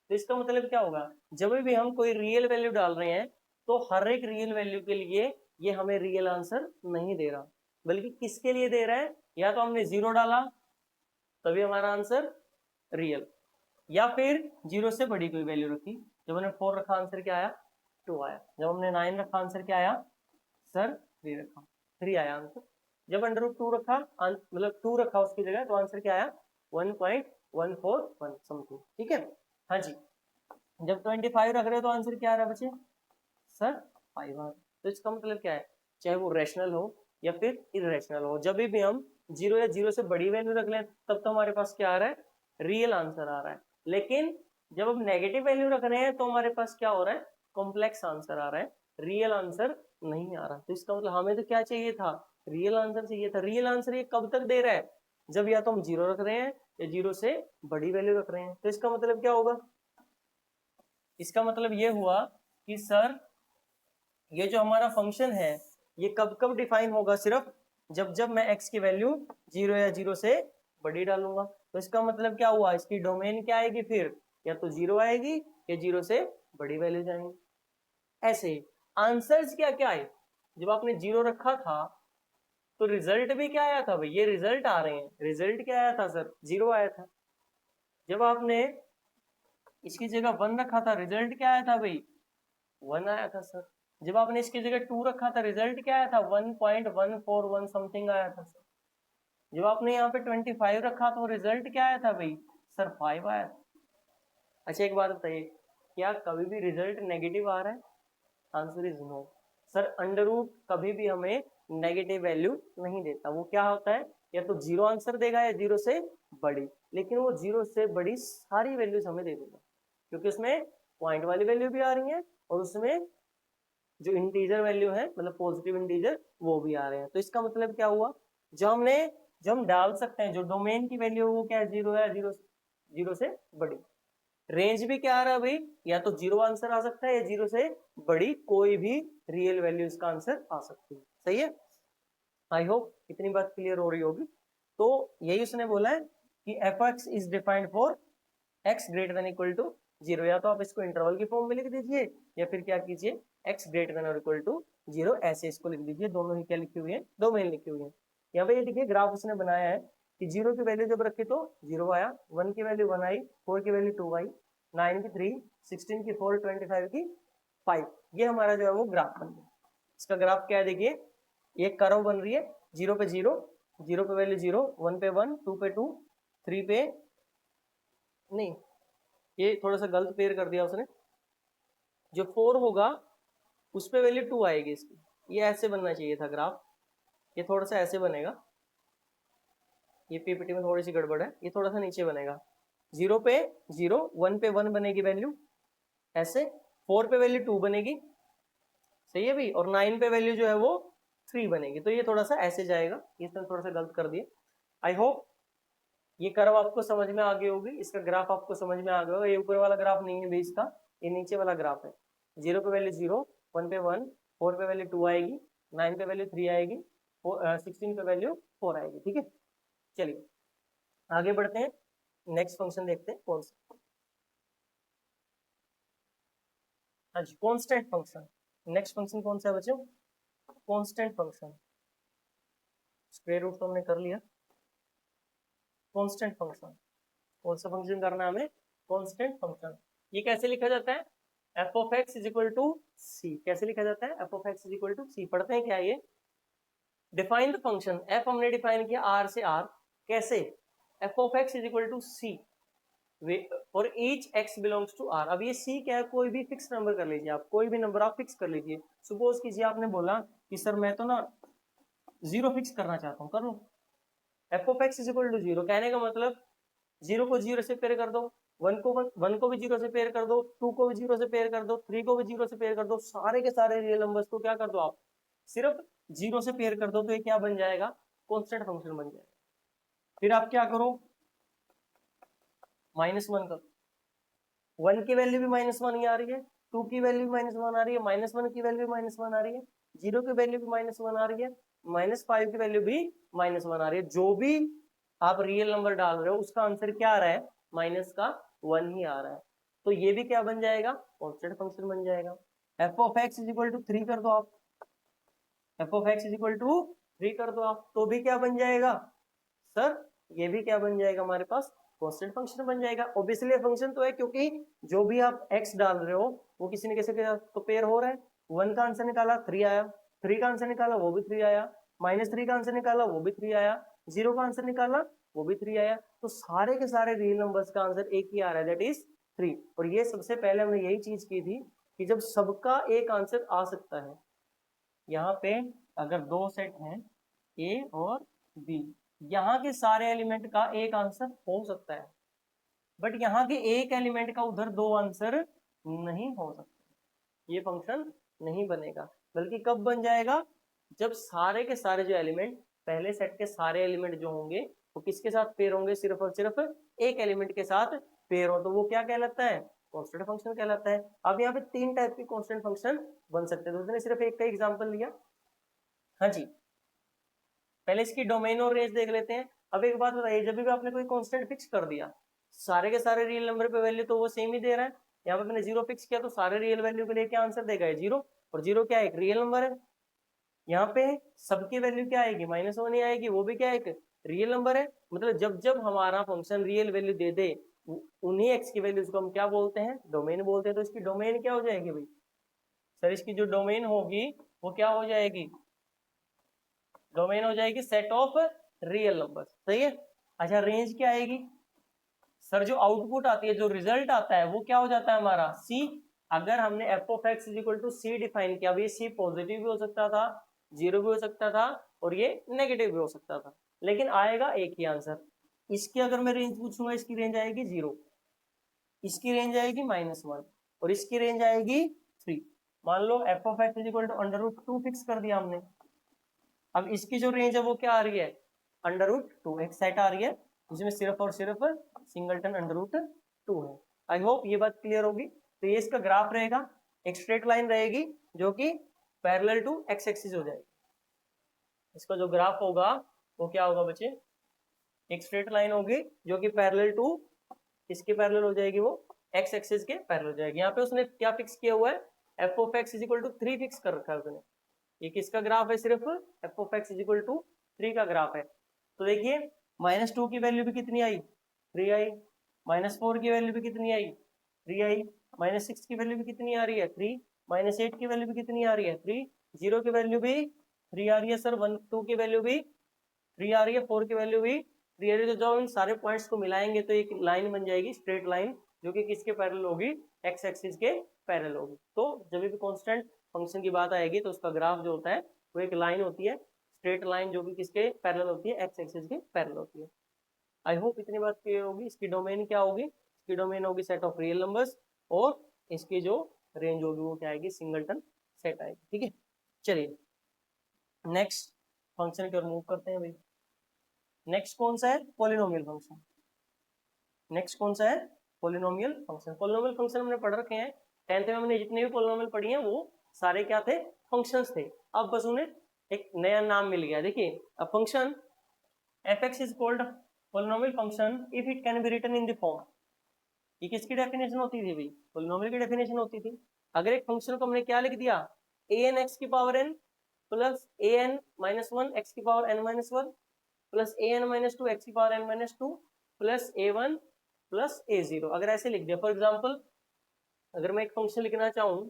तो इसका मतलब क्या होगा, जब भी हम कोई रियल वैल्यू डाल रहे हैं तो हर एक रियल वैल्यू के लिए ये हमें रियल आंसर नहीं दे रहा, बल्कि किसके लिए दे रहा है, या तो हमने 0 डाला तभी हमारा आंसर रियल, या फिर 0 से बड़ी कोई वैल्यू रखी, जब हमने 4 रखा आंसर क्या आया, 2 आया। जब हमने 9 रखा आंसर क्या आया सर, 3 रखा, 3 आया आंसर। जब अंडर रूट 2 रखा, मतलब 2 रखा उसकी जगह, तो आंसर क्या आया 1.141 समथिंग, ठीक है। हाँ जी, जब 25 रख रहे हो तो आंसर क्या आ रहा है बच्चे, सर 5 आ रहा। तो इसका मतलब क्या है, चाहे वो रैशनल हो या फिर इरेशनल हो, जब भी हम 0 या 0 से बड़ी वैल्यू रख लें तब तो हमारे पास क्या आ रहा है, रियल आंसर आ रहा है। लेकिन जब हम नेगेटिव वैल्यू रख रहे हैं तो हमारे पास क्या हो रहा है, कॉम्प्लेक्स आंसर आ रहा है, रियल आंसर नहीं आ रहा। तो इसका मतलब हमें तो क्या चाहिए था, रियल आंसर चाहिए था। रियल आंसर ये कब तक दे रहा है, जब या तो हम 0 रख रहे हैं या 0 से बड़ी वैल्यू रख रहे हैं। तो इसका मतलब क्या होगा, इसका मतलब ये हुआ कि सर ये जो हमारा फंक्शन है ये कब कब डिफाइन होगा, सिर्फ जब जब मैं x की वैल्यू 0 या 0 से बड़ी डालूंगा। तो इसका मतलब क्या हुआ, इसकी डोमेन क्या आएगी फिर, या तो 0 आएगी या 0 से बड़ी वैल्यू जाएंगी। ऐसे ही आंसर्स क्या क्या आए, जब आपने 0 रखा था तो रिजल्ट भी क्या आया था भाई, ये रिजल्ट आ रहे हैं, रिजल्ट क्या आया था सर, 0 आया था। जब आपने इसकी जगह 1 रखा था रिजल्ट क्या आया था भाई, 1 आया था सर। जब आपने इसकी जगह 2 रखा था रिजल्ट क्या आया था, 1.141 समथिंग आया था सर। जब आपने यहाँ पे 25 रखा तो रिजल्ट क्या आया था भाई सर, 5 आया था। अच्छा एक बात बताइए, क्या कभी भी रिजल्ट नेगेटिव आ रहा है, answer is no sir. Under root कभी भी हमें नेगेटिव वैल्यू नहीं देता, वो क्या होता है, या तो 0 आंसर देगा या 0 से बड़ी, लेकिन वो 0 से बड़ी सारी वैल्यूज हमें दे देगा, क्योंकि उसमें पॉइंट वाली वैल्यू भी आ रही है और उसमें जो इंटीजर वैल्यू है मतलब पॉजिटिव इंटीजर वो भी आ रहे हैं। तो इसका मतलब क्या हुआ, जो हम डाल सकते हैं, जो डोमेन की वैल्यू वो क्या है, 0 है, 0 से बड़ी। रेंज भी क्या आ रहा है भाई, या तो 0 आंसर आ सकता है या 0 से बड़ी कोई भी रियल वैल्यू इसका आंसर आ सकती है। सही है, आई होप इतनी बात क्लियर हो रही होगी। तो यही उसने बोला है कि f x is defined for x greater than equal to 0, या तो आप इसको इंटरवल की फॉर्म में लिख दीजिए या फिर क्या कीजिए, एक्स ग्रेटर देन और इक्वल टू 0 ऐसे इसको लिख दीजिए। दोनों ही क्या लिखी हुई है, डोमेन लिखी हुई है। यहाँ पे ये देखिए ग्राफ उसने बनाया है कि 0 की वैल्यू जब रखी तो 0 आया, 1 की वैल्यू 1 आई, 4 की वैल्यू 2 आई, 9 की 3, 16 की 4, 25 की 5। ये हमारा जो है वो ग्राफ बन गया। इसका ग्राफ क्या है देखिए, ये कर्व बन रही है, 0 पे 0, 0 पे वैल्यू 0, 1 पे 1, 2 पे 2, 3 पे नहीं, ये थोड़ा सा गलत पेयर कर दिया उसने, जो 4 होगा उस पे वैल्यू 2 आएगी इसकी। ये ऐसे बनना चाहिए था ग्राफ, ये थोड़ा सा ऐसे बनेगा, ये पीपीटी में थोड़ी सी गड़बड़ है, ये थोड़ा सा नीचे बनेगा। 0 पे 0, 1 पे 1 बनेगी वैल्यू ऐसे, 4 पे वैल्यू 2 बनेगी, सही है भी, और 9 पे वैल्यू जो है वो 3 बनेगी। तो ये थोड़ा सा ऐसे जाएगा, इसने थोड़ा सा गलत कर दिया। आई होप ये कर्व आपको समझ में आ गई होगी, इसका ग्राफ आपको समझ में आ गया होगा। ये ऊपर वाला ग्राफ नहीं है बेस का, ये नीचे वाला ग्राफ है। 0 पे वैल्यू 0, 1 पे 1, 4 पे वैल्यू 2 आएगी, 9 पे वैल्यू 3 आएगी, 16 पे वैल्यू 4 आएगी। ठीक है, चलिए आगे बढ़ते हैं, नेक्स्ट फंक्शन देखते हैं कौन सा। हाँ जी, कॉन्स्टेंट फंक्शन। नेक्स्ट फंक्शन कौन सा है बच्चों, कॉन्स्टेंट फंक्शन। स्क्वायर रूट तो हमने कर लिया। कॉन्स्टेंट फंक्शन, कौन सा फंक्शन करना है हमें, कॉन्स्टेंट फंक्शन। ये कैसे लिखा जाता है, F of x is equal to C. कैसे लिखा जाता है, F of x is equal to C. पढ़ते हैं क्या ये, डिफाइन द फंक्शन, एफ हमने डिफाइन किया आर से आर, कैसे, F of x is equal to C for each X belongs to R. अब ये सी क्या है, कोई भी फिक्स नंबर कर लीजिए आप, कोई भी नंबर आप फिक्स कर लीजिए। सपोज कीजिए आपने बोला कि सर मैं तो ना 0 फिक्स करना चाहता हूँ, कर लो। F of x is equal to 0 कहने का मतलब 0 को 0 से पेयर कर दो, 1 को भी 0 से पेयर कर दो, 2 को भी 0 से पेयर कर दो, 3 को भी 0 से पेयर कर दो, सारे के सारे रियल नंबर्स को क्या कर दो आप, सिर्फ 0 से पेयर कर दो, तो ये क्या बन जाएगा, कॉन्स्टेंट फंक्शन बन जाएगा। फिर आप क्या करो, -1 करो, 1 की वैल्यू भी -1 ही आ रही है, 2 की वैल्यू भी -1 आ रही है, -1 की वैल्यू भी -1 आ रही है, 0 की वैल्यू भी -1 आ रही है, -5 की वैल्यू भी -1 आ रही है। जो भी आप रियल नंबर डाल रहे हो उसका आंसर क्या आ रहा है, -1 ही आ रहा है। तो ये भी क्या बन जाएगा, कांस्टेंट फंक्शन बन जाएगा। F of x is equal to 3 कर दो आप, f of x is equal to 3 कर दो आप, तो भी क्या बन जाएगा सर, ये भी क्या बन जाएगा हमारे पास, कांस्टेंट फंक्शन बन जाएगा। ऑब्वियसली फंक्शन तो है, क्योंकि जो भी आप x डाल रहे हो वो किसी न किसी के साथ तो पेयर हो रहा है। 1 का आंसर निकाला 3 आया, 3 का आंसर निकाला वो भी 3 आया, -3 का आंसर निकाला वो भी 3 आया, 0 का आंसर निकाला वो भी 3 आया। तो सारे के सारे रियल नंबर्स का आंसर एक ही आ रहा है, दैट इज 3। और ये सबसे पहले हमने यही चीज की थी कि जब सबका एक आंसर आ सकता है, यहाँ पे अगर 2 सेट हैं ए और बी, यहाँ के सारे एलिमेंट का एक आंसर हो सकता है, बट यहाँ के एक एलिमेंट का उधर 2 आंसर नहीं हो सकता, ये फंक्शन नहीं बनेगा। बल्कि कब बन जाएगा, जब सारे के सारे जो एलिमेंट, पहले सेट के सारे एलिमेंट जो होंगे वो किसके साथ पेयर होंगे, सिर्फ और सिर्फ एक एलिमेंट के साथ पेयर हो तो वो क्या कहलाता है, कांस्टेंट फंक्शन कहलाता है। अब यहाँ पे 3 टाइप के कांस्टेंट फंक्शन बन सकते हैं, तो उसने सिर्फ एक का एग्जांपल लिया। हाँ जी, पहले इसकी डोमेन और रेंज देख लेते हैं। अब एक बात बताइए, जब भी आपने कोई कांस्टेंट फिक्स कर दिया, सारे के सारे रियल नंबर पे वैल्यू तो वो सेम ही दे रहा है। यहाँ पे मैंने 0 फिक्स किया तो सारे रियल वैल्यू के लिए क्या आंसर देगा, 0, और 0 क्या है, एक रियल नंबर है। यहाँ पे सबकी वैल्यू क्या आएगी, -1 ही आएगी, वो भी क्या है, एक रियल नंबर है। मतलब जब जब हमारा फंक्शन रियल वैल्यू दे दे, उन्हीं एक्स की वैल्यूज को हम क्या बोलते हैं, डोमेन बोलते हैं। तो इसकी डोमेन क्या हो जाएगी भाई, सर इसकी जो डोमेन होगी वो क्या हो जाएगी, डोमेन हो जाएगी सेट ऑफ रियल नंबर, सही है। अच्छा, रेंज क्या आएगी, सर जो आउटपुट आती है, जो रिजल्ट आता है वो क्या हो जाता है हमारा, सी। अगर हमने f of x is equal to C define किया, ये सी पॉजिटिव भी हो सकता था, 0 भी हो सकता था, और ये नेगेटिव भी हो सकता था, लेकिन आएगा एक ही आंसर। इसकी अगर मैं रेंज पूछूंगा, इसकी रेंज आएगी 0, इसकी रेंज आएगी -1, और इसकी रेंज आएगी 3। मान लो F of x is equal to √2 fix कर दिया हमने। अब इसकी जो रेंज है वो क्या आ रही है, √2, एक सेट आ रही है जिसमें सिर्फ और सिर्फ सिंगलटन √2 है। आई होप ये बात क्लियर होगी। तो ये इसका ग्राफ रहेगा, एक स्ट्रेट लाइन रहेगी जो कि पैरेलल टू एक्स एक्सिस हो जाएगी। इसका जो ग्राफ होगा वो क्या होगा बच्चे, एक स्ट्रेट लाइन होगी जो कि पैरेलल टू, इसके पैरेलल हो जाएगी, वो एक्स एक्सिस के पैरेलल हो जाएगी। यहाँ पे उसने क्या फिक्स किया हुआ है, F of x is equal to 3 fix कर रखा है उसने। ये किसका ग्राफ है, सिर्फ f of x is equal to 3 का ग्राफ है। तो देखिए -2 की वैल्यू भी कितनी आई, 3 आई, -4 की वैल्यू भी कितनी आई, 3 आई, -6 की वैल्यू भी कितनी आ रही है, 3, -8 की वैल्यू भी कितनी आ रही है, 3, 0 की वैल्यू भी 3 आ रही है सर, 1 2 की वैल्यू भी 3 आ रही है, 4 की वैल्यू भी 3 आ रही है। तो जब इन सारे पॉइंट्स को मिलाएंगे तो एक लाइन बन जाएगी, स्ट्रेट लाइन, जो कि किसके पैरेलल होगी, एक्स एक्सिस के पैरेलल होगी। तो जब भी कांस्टेंट फंक्शन की बात आएगी तो उसका ग्राफ जो होता है वो एक लाइन होती है, स्ट्रेट लाइन, जो कि किसके पैरेलल होती है, एक्स एक्सिस के पैरेलल होती है। आई होप इतनी बात क्लियर होगी। इसकी डोमेन क्या होगी, इसकी डोमेन होगी सेट ऑफ रियल नंबर्स, और इसकी जो रेंज होगी वो क्या आएगी, सिंगलटन सेट आएगी। ठीक है, चलिए नेक्स्ट फंक्शन को रिमूव करते हैं भाई। नेक्स्ट कौन सा है, पॉलिनोमियल फंक्शन। नेक्स्ट कौन सा है, पॉलिनोमियल फंक्शन। पॉलिनोमियल फंक्शन हमने पढ़ रखे हैं 10th में, हमने जितने भी पॉलिनोमियल पढ़ी हैं वो सारे क्या थे, फंक्शंस थे। अब बस उन्हें एक नया नाम मिल गया। देखिए, a function f(x) is called polynomial function if it can be written in the form. ये किसकी डेफिनेशन होती थी भाई, पॉलिनोमियल की डेफिनेशन होती थी। अगर एक फंक्शन को हमने क्या लिख दिया, an x की power n plus an -1 x की power n-1 plus an-2 x की power n-2 plus a1 plus a0, अगर ऐसे लिख दिया। फॉर एग्जाम्पल, अगर मैं एक फंक्शन लिखना चाहूं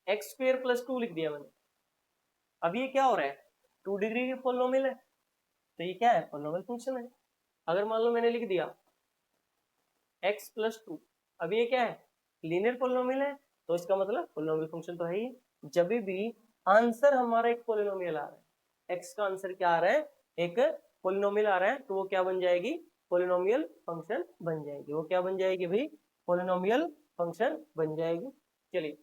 x² + 2 लिख दिया मैंने, अब ये क्या हो रहा है, 2 डिग्री की पॉलिनोमियल है, तो ये क्या है, पॉलिनोमियल फंक्शन है। अगर मान लो मैंने लिख दिया x + 2, अब ये क्या है, लीनियर पॉलिनोमियल है, तो इसका मतलब पॉलिनोमियल फंक्शन तो है ही। जब भी आंसर हमारा एक पॉलिनोमियल आ रहा है, x का आंसर क्या आ रहा है, एक पॉलिनोमियल आ रहा है, तो वो क्या बन जाएगी, पॉलिनोमियल फंक्शन बन जाएगी। वो क्या बन जाएगी भाई, पॉलिनोमियल फंक्शन बन जाएगी। चलिए,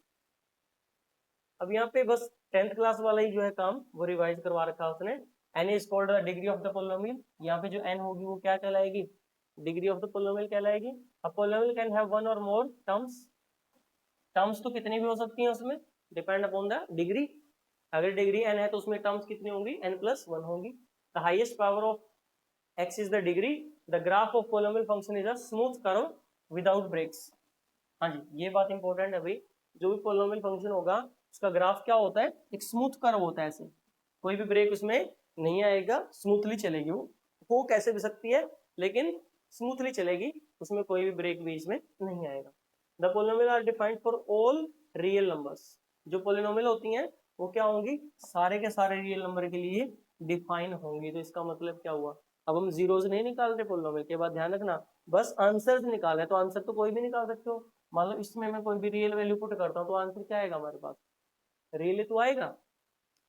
अब यहाँ पे बस 10th क्लास वाला ही जो है काम वो रिवाइज करवा रखा है उसने। n is called the degree of the polynomial. यहाँ पे जो n होगी वो क्या कहलाएगी, डिग्री ऑफ द पॉलिनोमियल कहलाएगी। अ पॉलिनोमियल कैन हैव 1 और मोर टर्म्स। टर्म्स तो कितनी भी हो सकती हैं उसमें, डिपेंड अपॉन द डिग्री। अगर डिग्री n है तो उसमें टर्म्स कितनी होंगी, n+1 होगी। The highest power of x is the degree. The graph of polynomial function is a smooth curve without breaks. हाँ जी, ये बात इंपॉर्टेंट है भाई, जो भी पॉलिनोमियल फंक्शन होगा उसका ग्राफ क्या होता है, एक स्मूथ कर्व होता है, ऐसे कोई भी ब्रेक उसमें नहीं आएगा, स्मूथली चलेगी। वो हो कैसे भी सकती है, लेकिन स्मूथली चलेगी, उसमें कोई भी ब्रेक बीच में नहीं आएगा। The polynomial are defined for all real numbers. जो पॉलिनोमियल होती हैं वो क्या होंगी, सारे के सारे रियल नंबर के लिए डिफाइन होंगी। तो इसका मतलब क्या हुआ, अब हम जीरोज नहीं निकाल रहे पॉलिनोमियल के बाद, ध्यान रखना, बस आंसर निकाल है। तो आंसर तो कोई भी निकाल सकते हो। मान लो इसमें मैं कोई भी रियल वैल्यू पुट करता हूँ तो आंसर क्या आएगा हमारे पास, रियल तो आएगा।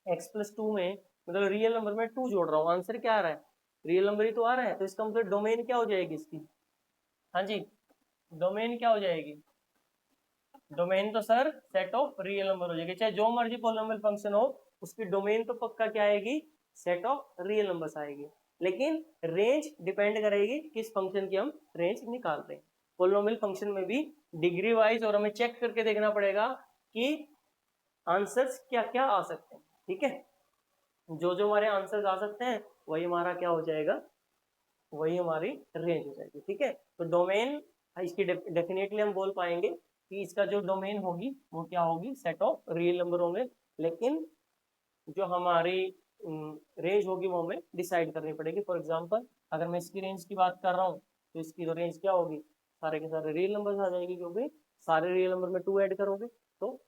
x+2 में मतलब रियल नंबर में 2 जोड़ रहा हूँ, आंसर क्या आ रहा है, रियल नंबर ही तो आ रहा है। तो इसका मतलब डोमेन क्या हो जाएगी इसकी, हाँ जी, डोमेन क्या हो जाएगी, डोमेन तो sir set of real number हो जाएगी। चाहे जो मर्जी पॉलिनोमियल फंक्शन हो, उसकी डोमेन तो पक्का क्या आएगी, सेट ऑफ रियल नंबर्स आएगी। लेकिन रेंज डिपेंड करेगी किस फंक्शन की हम रेंज निकाल रहे हैं। पोलिनोमियल फंक्शन में भी डिग्री वाइज और हमें चेक करके देखना पड़ेगा कि आंसर्स क्या क्या आ सकते हैं, ठीक है। जो जो हमारे आंसर्स आ सकते हैं वही हमारा क्या हो जाएगा, वही हमारी रेंज हो जाएगी, ठीक है। तो डोमेन इसकी डेफिनेटली हम बोल पाएंगे कि इसका जो डोमेन होगी वो क्या होगी, सेट ऑफ रियल नंबर होंगे, लेकिन जो हमारी रेंज होगी वो हमें डिसाइड करनी पड़ेगी। फॉर एग्जांपल अगर मैं इसकी रेंज की बात कर रहा हूँ तो इसकी तो रेंज क्या होगी, सारे के सारे रियल नंबर आ जाएगी, क्योंकि सारे रियल नंबर में 2 ऐड करोगे तो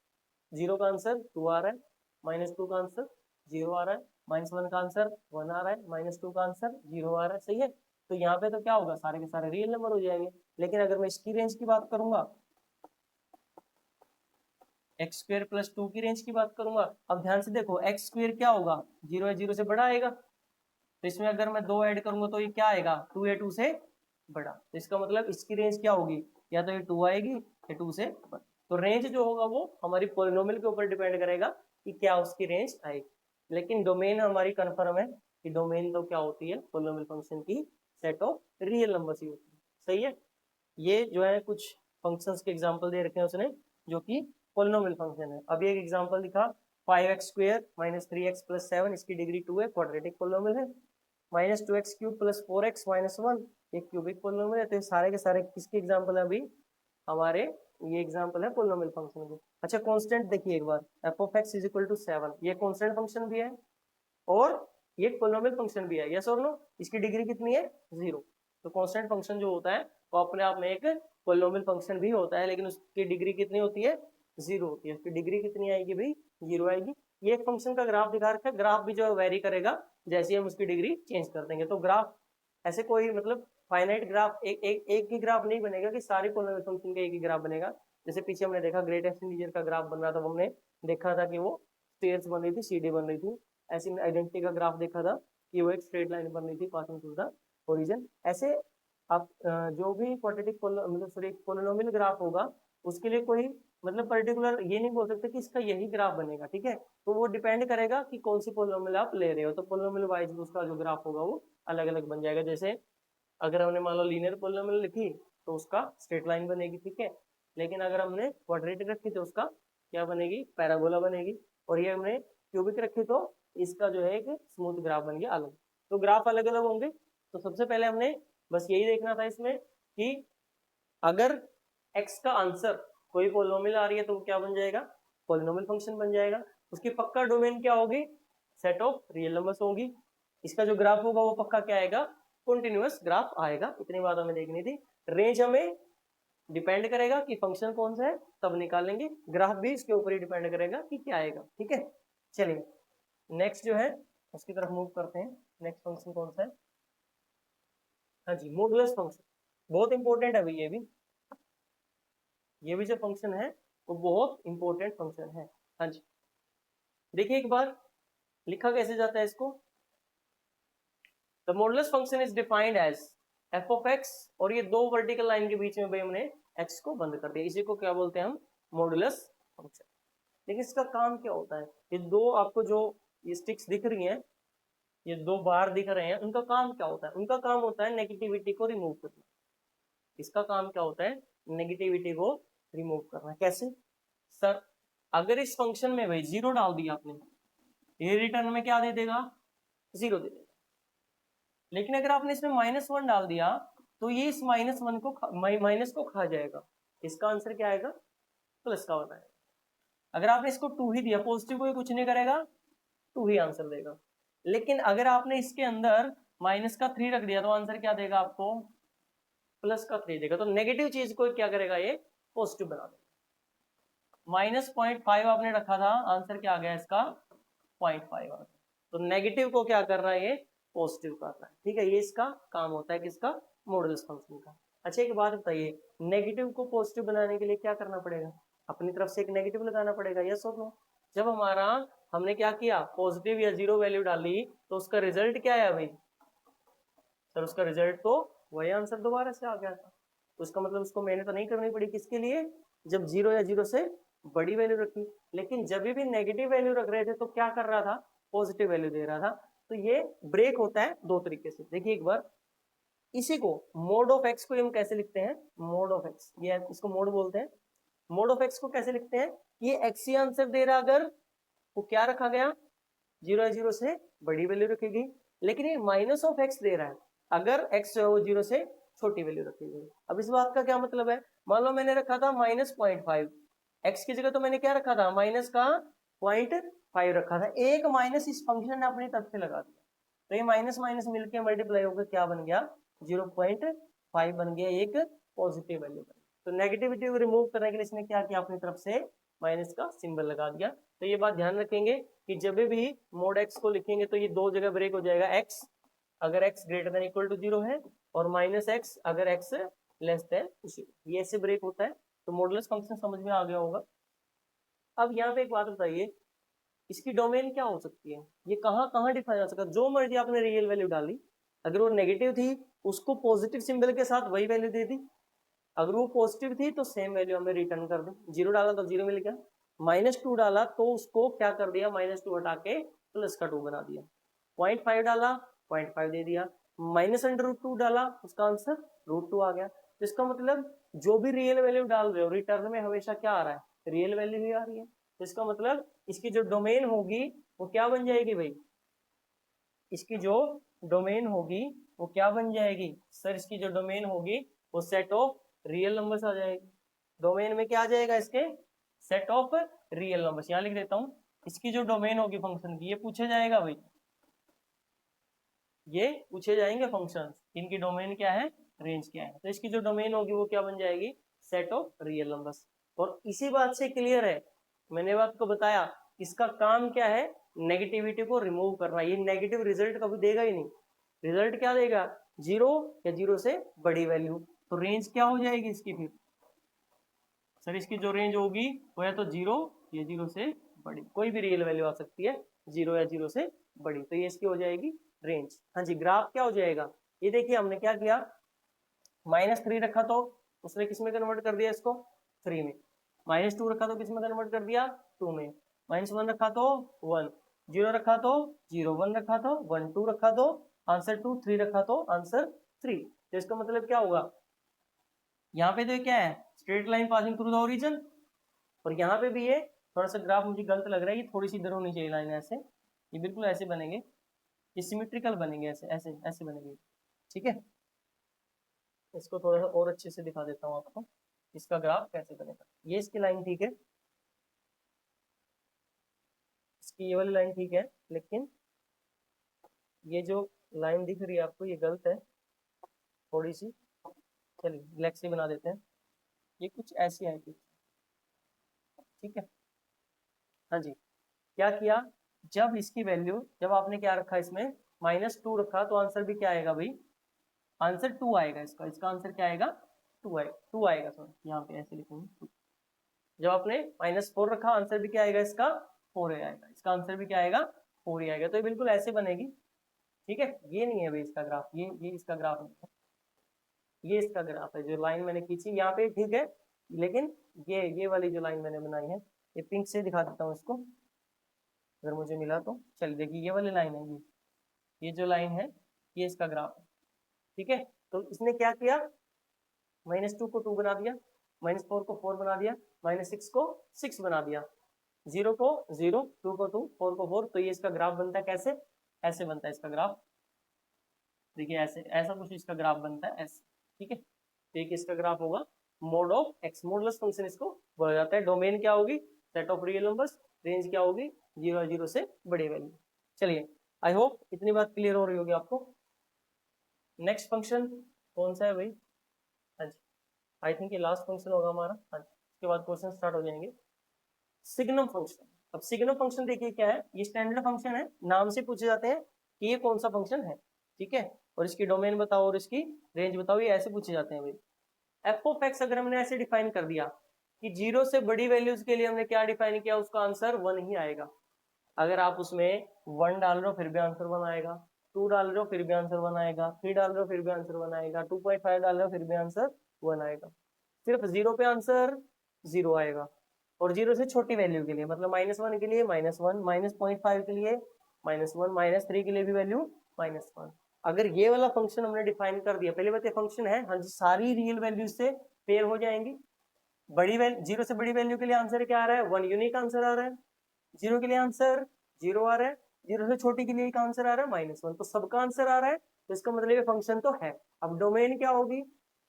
0 का आंसर 2 आ रहा है, -2 का आंसर 0 आ रहा है, -1 का आंसर 1 आ रहा है, -2 का आंसर 0 आ रहा है, सही है। तो यहाँ पे तो क्या होगा, सारे के सारे रियल नंबर हो जाएंगे। लेकिन अगर मैं इसकी रेंज की बात करूंगा, x² + 2 की रेंज की बात करूंगा, अब ध्यान से देखो x² क्या होगा, 0 है 0 से बड़ा आएगा, तो इसमें अगर मैं 2 ऐड करूंगा तो ये क्या आएगा, 2 है 2 से बड़ा, तो इसका मतलब इसकी रेंज क्या होगी, या तो ये 2 आएगी या 2 से बड़ा। तो रेंज जो होगा वो हमारी पॉलिनोमियल के ऊपर डिपेंड करेगा कि क्या उसकी रेंज आएगी। लेकिन डोमेन हमारी कन्फर्म है कि डोमेन तो क्या होती है, पॉलिनोमियल फंक्शन की सेट ऑफ रियल नंबर्स ही होती है, सही है। ये जो है कुछ फंक्शंस के एग्जांपल दे रखे हैं उसने जो कि पॉलिनोमियल फंक्शन है। अब एक एग्जांपल दिखा 5x² - 3x + 7, इसकी डिग्री 2 है, क्वाड्रेटिक पॉलिनोमियल है। -2x³ + 4x - 1, ये क्यूबिक पॉलिनोमियल है। तो ये सारे के सारे किसके एग्जांपल है, अभी हमारे ये एग्जांपल है पॉलिनोमियल फंक्शन के। अच्छा कांस्टेंट देखिए एक बार, f(x) = 7, ये कांस्टेंट फंक्शन भी है और ये पॉलिनोमियल फंक्शन भी है, यस और नो। इसकी डिग्री कितनी है, 0। तो कांस्टेंट फंक्शन जो होता है वो अपने आप में एक पॉलिनोमियल फंक्शन भी होता है, लेकिन उसकी डिग्री कितनी होती है, 0 होती है। उसकी डिग्री कितनी आएगी भाई, 0 आएगी। ये एक फंक्शन का ग्राफ दिखा रखा है, ग्राफ भी जो है वेरी करेगा जैसे हम उसकी डिग्री चेंज कर देंगे। तो ग्राफ ऐसे कोई मतलब फाइनाइट ग्राफ एक ही ग्राफ नहीं बनेगा कि सारी पॉलिनोमियल फंक्शन का एक ही ग्राफ बनेगा। जैसे पीछे हमने देखा ग्रेटेस्ट इंटीजर का ग्राफ बन रहा था, हमने देखा था कि वो स्टेयर्स बन रही थी, सीढ़ी बन रही थी। ऐसे आइडेंटिटी का ग्राफ देखा था कि वो एक स्ट्रेट लाइन बन रही थी पासिंग थ्रू द ओरिजिन। ऐसे आप जो भी क्वाड्रेटिक मतलब सॉरी पॉलिनोमियल ग्राफ होगा उसके लिए कोई मतलब पर्टिकुलर ये नहीं बोल सकते कि इसका यही ग्राफ बनेगा, ठीक है। तो वो डिपेंड करेगा कि कौन सी पॉलिनोमियल आप ले रहे हो, तो पॉलिनोमियल वाइज उसका जो ग्राफ होगा वो अलग अलग बन जाएगा। जैसे अगर हमने मान लो लीनियर पॉलिनोमियल लिखी तो उसका स्ट्रेट लाइन बनेगी, ठीक है। लेकिन अगर हमने क्वाड्रेटिक रखी तो उसका क्या बनेगी, पैराबोला बनेगी। और ये हमने क्यूबिक रखी तो इसका जो है एक स्मूथ ग्राफ बन गया अलग। तो ग्राफ अलग अलग होंगे। तो सबसे पहले हमने बस यही देखना था इसमें कि अगर x का आंसर कोई पॉलिनोमियल आ रही है तो वो क्या बन जाएगा, पॉलिनोमियल फंक्शन बन जाएगा। उसकी पक्का डोमेन क्या होगी, सेट ऑफ रियल नंबर्स होगी। इसका जो ग्राफ होगा वो पक्का क्या आएगा, कंटिन्यूअस ग्राफ आएगा। इतनी बात हमें देखनी थी। रेंज हमें डिपेंड करेगा कि फंक्शन कौन सा है तब निकालेंगे, ग्राफ भी इसके ऊपर ही डिपेंड करेगा कि क्या आएगा, ठीक है। चलिए नेक्स्ट जो है उसकी तरफ मूव करते हैं। नेक्स्ट फंक्शन कौन सा है, हाँ जी मॉडुलस फंक्शन, बहुत इंपॉर्टेंट है भाई। ये भी जो फंक्शन है वो बहुत इंपॉर्टेंट फंक्शन है। हाँ जी देखिए एक बार लिखा कैसे जाता है इसको, the modulus function is defined as f(x), और ये दो वर्टिकल लाइन के बीच में भाई हमने x को बंद कर दिया, इसी को क्या बोलते हैं हम, मॉडुलस फंक्शन। लेकिन इसका काम क्या होता है, ये दो आपको जो ये स्टिक्स दिख रही हैं, ये दो बार दिख रहे हैं, उनका काम क्या होता है, उनका काम होता है नेगेटिविटी को रिमूव करना। इसका काम क्या होता है, नेगेटिविटी को रिमूव करना। कैसे सर, अगर इस फंक्शन में भाई 0 डाल दिया आपने, ये रिटर्न में क्या दे देगा, 0 दे देगा। लेकिन अगर आपने इसमें -1 डाल दिया तो ये इस -1 को माइनस को खा जाएगा। इसका आंसर क्या आएगा, प्लस का होता है। अगर आपने इसको 2 ही दिया, पॉजिटिव को कुछ नहीं करेगा, 2 ही आंसर देगा। लेकिन अगर आपने इसके अंदर -3 रख दिया तो आंसर क्या देगा आपको, +3 देगा। तो नेगेटिव चीज को क्या करेगा, ये पॉजिटिव बना देगा। -0.5 आपने रखा था, आंसर क्या आ गया इसका, 0.5 आ गया। तो नेगेटिव को क्या कर रहा है, ये पॉजिटिव कर रहा है, ठीक है। ये इसका काम होता है किसका, मॉडुलस फंक्शन का। अच्छा एक बात बताइए, नेगेटिव को पॉजिटिव बनाने के लिए क्या करना पड़ेगा, अपनी तरफ से एक नेगेटिव लगाना पड़ेगा, यस और नो। जब हमारा हमने क्या किया, पॉजिटिव या 0 वैल्यू डाली तो उसका रिजल्ट क्या आया भाई, सर उसका रिजल्ट तो वही आंसर दोबारा से आ गया था। तो उसका मतलब उसको मेहनत तो नहीं करनी पड़ी, किसके लिए, जब 0 या 0 से बड़ी वैल्यू रखी। लेकिन जब भी नेगेटिव वैल्यू रख रहे थे तो क्या कर रहा था, पॉजिटिव वैल्यू दे रहा था। तो ये ब्रेक होता है दो तरीके से। देखिए एक बार, इसी को मोड ऑफ एक्स को हम कैसे लिखते हैं, मोड ऑफ एक्स, ये इसको मोड बोलते हैं। मोड ऑफ एक्स को कैसे लिखते हैं, ये एक्स ही आंसर दे रहा, अगर वो क्या रखा गया, 0 या 0 से बड़ी वैल्यू रखेगी। लेकिन ये माइनस ऑफ एक्स दे रहा है, अगर एक्स जो है वो 0 से छोटी वैल्यू रखेगी। अब इस बात का क्या मतलब है, मान लो मैंने रखा था -0.5, एक्स की जगह तो मैंने क्या रखा था, माइनस का 0.5 रखा था, एक माइनस इस फंक्शन ने अपनी तरफ से लगा दिया, तो ये माइनस माइनस मिलकर मल्टीप्लाई होकर क्या बन गया, 0.5 बन गया, एक पॉजिटिव वैल्यू बन। तो नेगेटिविटी को रिमूव करने के लिए इसने क्या किया, अपनी तरफ से माइनस का सिंबल लगा दिया। तो ये बात ध्यान रखेंगे कि जब भी मोड एक्स को लिखेंगे तो ये दो जगह ब्रेक हो जाएगा, एक्स अगर x greater than equal to 0 है, और माइनस एक्स अगर एक्स लेस देन 0, ये ऐसे ब्रेक होता है। तो मॉडुलस फंक्शन समझ में आ गया होगा। अब यहाँ पे एक बात बताइए, इसकी डोमेन क्या हो सकती है, ये कहाँ कहाँ डिफाइन हो सकता है। जो मर्जी आपने रियल वैल्यू डाली, अगर वो नेगेटिव थी उसको पॉजिटिव सिंबल के साथ वही वैल्यू दे दी, अगर वो पॉजिटिव थी तो सेम वैल्यू हमें रिटर्न कर दी। 0 डाला तो 0 मिल गया, -2 डाला तो उसको क्या कर दिया, -2 हटा के प्लस का 2 बना दिया, 0.5 डाला 0.5 दे दिया, -√2 डाला उसका आंसर √2 आ गया। तो इसका मतलब जो भी रियल वैल्यू डाल रहे हो रिटर्न में हमेशा क्या आ रहा है, रियल वैल्यू ही आ रही है। तो इसका मतलब इसकी जो डोमेन होगी वो क्या बन जाएगी भाई, इसकी जो डोमेन होगी वो क्या बन जाएगी सर, इसकी जो डोमेन होगी वो सेट ऑफ रियल नंबर्स आ जाएगी। डोमेन में क्या आ जाएगा इसके, सेट ऑफ रियल नंबर्स। यहाँ लिख देता हूँ, इसकी जो डोमेन होगी फंक्शन की, ये पूछे जाएगा भाई, ये पूछे जाएंगे फंक्शन, इनकी डोमेन क्या है, रेंज क्या है। तो इसकी जो डोमेन होगी वो क्या बन जाएगी, सेट ऑफ रियल नंबर्स। और इसी बात से क्लियर है, मैंने आपको बताया इसका काम क्या है, नेगेटिविटी को रिमूव करना। ये नेगेटिव रिजल्ट कभी देगा ही नहीं, रिजल्ट क्या देगा, 0 या 0 से बड़ी वैल्यू। तो रेंज क्या हो जाएगी इसकी फिर, सर इसकी जो रेंज होगी वो या तो 0 या 0 से बड़ी, कोई भी रियल वैल्यू आ सकती है, 0 या 0 से बड़ी, तो ये इसकी हो जाएगी रेंज। हाँ जी, ग्राफ क्या हो जाएगा, ये देखिए हमने क्या किया, -3 रखा तो उसने किस में कन्वर्ट कर दिया इसको, 3 में, -2 रखा तो किस में कन्वर्ट कर दिया, 2 में, -1 रखा तो 1, 0 रखा तो 0, 1 रखा तो 1, 2 रखा तो आंसर 2, 3 रखा तो आंसर 3। तो इसका मतलब क्या होगा, यहाँ पे तो क्या है, straight line passing through the origin, और यहाँ पे भी ये थोड़ा सा ग्राफ मुझे गलत लग रहा है, ये थोड़ी सी इधर होनी चाहिए लाइन, ऐसे ये बिल्कुल ऐसे बनेंगे, ये सिमेट्रिकल बनेंगे, ऐसे ऐसे ऐसे बनेंगे, ठीक है। इसको थोड़ा सा और अच्छे से दिखा देता हूँ आपको, इसका ग्राफ कैसे बनेगा। ये इसकी लाइन ठीक है, इसकी ये वाली लाइन ठीक है, लेकिन ये जो लाइन दिख रही है आपको ये गलत है थोड़ी सी, चलिए ब्लैक से बना देते हैं, ये कुछ ऐसी आएगी, ठीक है। हाँ जी, क्या किया, जब इसकी वैल्यू, जब आपने क्या रखा इसमें -2 रखा तो आंसर भी क्या आएगा भाई, आंसर 2 आएगा इसका, इसका आंसर क्या आएगा, 2 आएगा, 2 आएगा, सॉरी यहाँ पे ऐसे लिखूंगा 2। जब आपने -4 रखा आंसर भी क्या आएगा इसका, 4 आएगा, इसका आंसर भी क्या आएगा, 4 ही आएगा। तो ये बिल्कुल ऐसे बनेगी, ठीक है। ये नहीं है भाई इसका ग्राफ, ये इसका ग्राफ नहीं है, ये इसका ग्राफ है, जो लाइन मैंने खींची यहाँ पे ठीक है, लेकिन ये वाली जो लाइन मैंने बनाई है, ये पिंक से दिखा देता हूँ इसको अगर मुझे मिला तो। चलिए देखिए ये वाली लाइन है, ये जो लाइन है ये इसका ग्राफ है, ठीक है। तो इसने क्या किया, -2 को 2 बना दिया, -4 को 4 बना दिया, -6 को 6 बना दिया, 0 को 0, 2 को 2, 4 को 4। तो ये इसका ग्राफ बनता है कैसे, ऐसे बनता है इसका ग्राफ, देखिए ऐसे, ऐसा कुछ इसका ग्राफ बनता है ऐसे, ठीक है। तो एक इसका ग्राफ होगा mode of x, modulus function इसको बोला जाता है। डोमेन क्या होगी, set of real numbers, range क्या होगी, 0 0 से बड़ी वैल्यू। चलिए आई होप इतनी बात क्लियर हो रही होगी आपको। नेक्स्ट फंक्शन कौन सा है भाई, हाँ जी, आई थिंक ये लास्ट फंक्शन होगा हमारा, हाँ जी, इसके बाद क्वेश्चन स्टार्ट हो जाएंगे। सिग्नम फंक्शन, अब सिग्नम फंक्शन देखिए क्या है, ये स्टैंडर्ड फंक्शन है, नाम से पूछे जाते हैं कि ये कौन सा फंक्शन है, ठीक है, और इसकी डोमेन बताओ और इसकी रेंज बताओ, ये ऐसे पूछे जाते हैं भाई। एफ ऑफ एक्स अगर हमने ऐसे डिफाइन कर दिया कि 0 से बड़ी वैल्यूज के लिए हमने क्या डिफाइन किया, उसका आंसर 1 ही आएगा। अगर आप उसमें 1 डाल रहे हो फिर भी आंसर 1 आएगा, 2 डाल रहे हो फिर भी आंसर 1 आएगा, 3 डाल रहे हो फिर भी आंसर 1 आएगा, 2.5 डाल रहे हो फिर भी आंसर 1 आएगा। सिर्फ 0 पे आंसर 0 आएगा, और 0 से छोटी वैल्यू के लिए मतलब -1 के लिए -1, -0.5 के लिए -1, -3 के लिए भी वैल्यू -1। अगर ये वाला फंक्शन हमने डिफाइन कर दिया, पहले बात ये फंक्शन है, हाँ जी, सारी रियल वैल्यू से पेयर हो जाएंगी। बड़ी वैल्यू, जीरो से बड़ी वैल्यू के लिए आंसर क्या आ रहा है, 1 यूनिक आंसर आ रहा है। जीरो के लिए आंसर 0 आ रहा है। जीरो से छोटी के लिए एक आंसर आ रहा है -1, तो सबका आंसर आ रहा है, तो इसका मतलब ये फंक्शन तो है। अब डोमेन क्या होगी,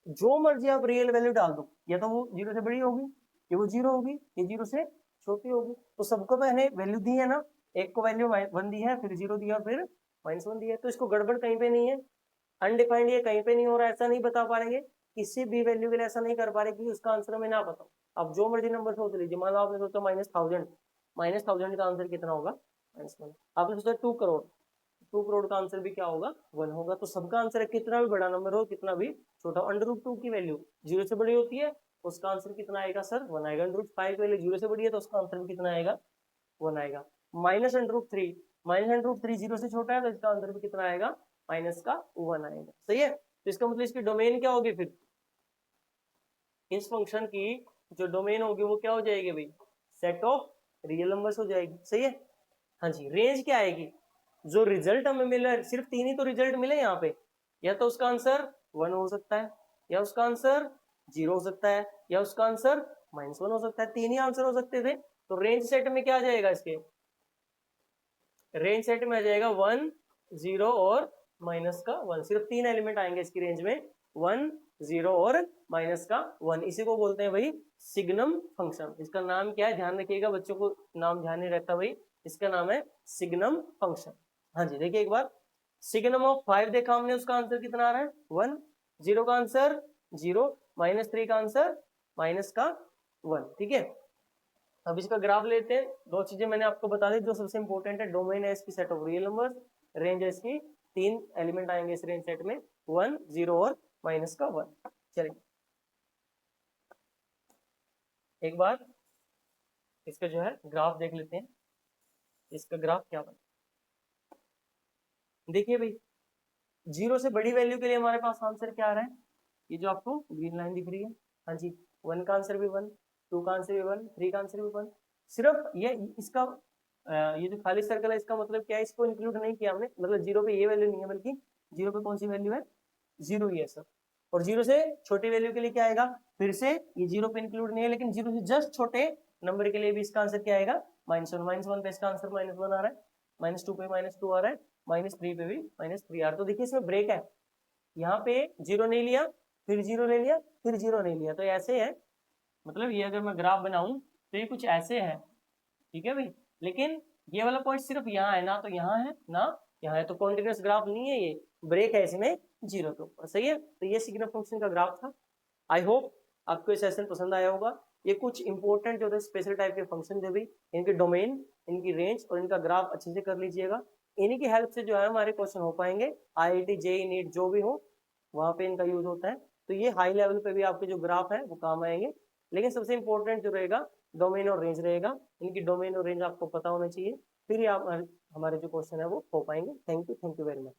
जो मर्जी आप रियल वैल्यू डाल दो, या तो वो 0 से बड़ी होगी, ये वो 0 होगी, ये 0 से छोटी होगी। तो सबको मैंने वैल्यू दी है ना, एक को वैल्यू 1 दी है, फिर 0 दिया, फिर -1 दिया, तो इसको गड़बड़ कहीं पे नहीं है, अनडिफाइंड ये कहीं पे नहीं हो रहा है, ऐसा नहीं बता पा रहे, किसी भी वैल्यू के लिए ऐसा नहीं कर पा रहे कि उसका आंसर हमें ना पता। अब जो मर्जी नंबर सोच लीजिए, मान लो आपने सोचा -1000, -1000 का आंसर कितना होगा, -1। आपने सोचा 2 करोड़, 2 करोड़ का आंसर भी क्या होगा, 1 होगा। तो सबका आंसर है, कितना भी बड़ा नंबर हो, कितना भी छोटा। √2 की वैल्यू 0 से बड़ी होती है, उसका आंसर कितना आएगा सर, 1 आएगा। √5 की वैल्यू 0 से बड़ी है, तो उसका आंसर भी कितना आएगा, 1 आएगा। -√3, -√3 0 से छोटा है, तो इसका आंसर भी कितना आएगा, -1 आएगा। सही है, तो इसका मतलब इसकी डोमेन क्या होगी, फिर इस फंक्शन की जो डोमेन होगी वो क्या हो जाएगी भाई, सेट ऑफ रियल नंबर्स हो जाएगी। सही है, हाँ जी। रेंज क्या आएगी, जो रिजल्ट हमें मिला, सिर्फ 3 ही तो रिजल्ट मिले यहाँ पे, या तो उसका आंसर 1 हो सकता है, या उसका आंसर 0 हो सकता है, या उसका आंसर -1 हो सकता है। 3 ही आंसर हो सकते थे। तो रेंज सेट में क्या आ जाएगा, इसके रेंज सेट में आ जाएगा 1, 0 और -1। सिर्फ 3 एलिमेंट आएंगे इसकी रेंज में, 1, 0 और -1। इसी को बोलते हैं भाई सिग्नम फंक्शन। इसका नाम क्या है, ध्यान रखिएगा, बच्चों को नाम ध्यान नहीं रहता भाई, इसका नाम है सिग्नम फंक्शन। हाँ जी, देखिए एक बार, सिग्नम ऑफ 5 देखा हमने, उसका आंसर कितना आ रहा है, 1, 0 का आंसर 0, -3 का आंसर -1। ठीक है, अब इसका ग्राफ लेते हैं। दो चीजें मैंने आपको बता दी जो सबसे इंपॉर्टेंट है, डोमेन है इसकी set of real numbers, range है इसकी 3 एलिमेंट आएंगे इस रेंज सेट में, 1, 0 और -1। चलिए एक बार इसका जो है ग्राफ देख लेते हैं, इसका ग्राफ क्या बना। देखिए भाई, 0 से बड़ी वैल्यू के लिए हमारे पास आंसर क्या आ रहा है, ये जो आपको ग्रीन लाइन दिख रही है, हाँ जी, 1 का आंसर भी 1, 2 का आंसर भी 1, 3 का आंसर भी 1। सिर्फ ये इसका ये जो खाली सर्कल है, इसका मतलब क्या है, इसको इंक्लूड नहीं किया हमने, मतलब 0 पे ये वैल्यू नहीं है, बल्कि 0 पे कौन सी वैल्यू है, 0 ही है सर। और 0 से छोटी वैल्यू के लिए क्या आएगा, फिर से ये 0 पे इंक्लूड नहीं है, लेकिन 0 से जस्ट छोटे नंबर के लिए भी इसका आंसर क्या आएगा, -1। -1 पे इसका आंसर -1 आ रहा है, -2 पे -2 आ रहा है, -3 पे भी -3 आ रहा है। तो देखिए इसमें ब्रेक है, यहाँ पे 0 नहीं लिया, फिर 0 ले लिया, फिर 0 नहीं लिया, तो ऐसे है। मतलब ये अगर मैं ग्राफ बनाऊं तो ये कुछ ऐसे है, ठीक है भाई। लेकिन ये वाला पॉइंट सिर्फ यहाँ है ना, तो यहाँ है ना यहाँ है, तो कॉन्टिन्यूस ग्राफ नहीं है, ये ब्रेक है इसमें 0 के ऊपर। सही है, तो ये सिग्नम फंक्शन का ग्राफ था। आई होप आपको ये सेशन पसंद आया होगा। ये कुछ इंपॉर्टेंट जो थे स्पेशल टाइप के फंक्शन थे भी, इनके डोमेन, इनकी रेंज और इनका ग्राफ अच्छे से कर लीजिएगा। इन्हीं की हेल्प से जो है हमारे क्वेश्चन हो पाएंगे, IIT JEE नीट जो भी हो वहाँ पे इनका यूज होता है। तो ये हाई लेवल पे भी आपके जो ग्राफ है वो काम आएंगे, लेकिन सबसे इंपॉर्टेंट जो रहेगा डोमेन और रेंज रहेगा। इनकी डोमेन और रेंज आपको पता होना चाहिए, फिर ही आप हमारे जो क्वेश्चन है वो हो पाएंगे। Thank you very much.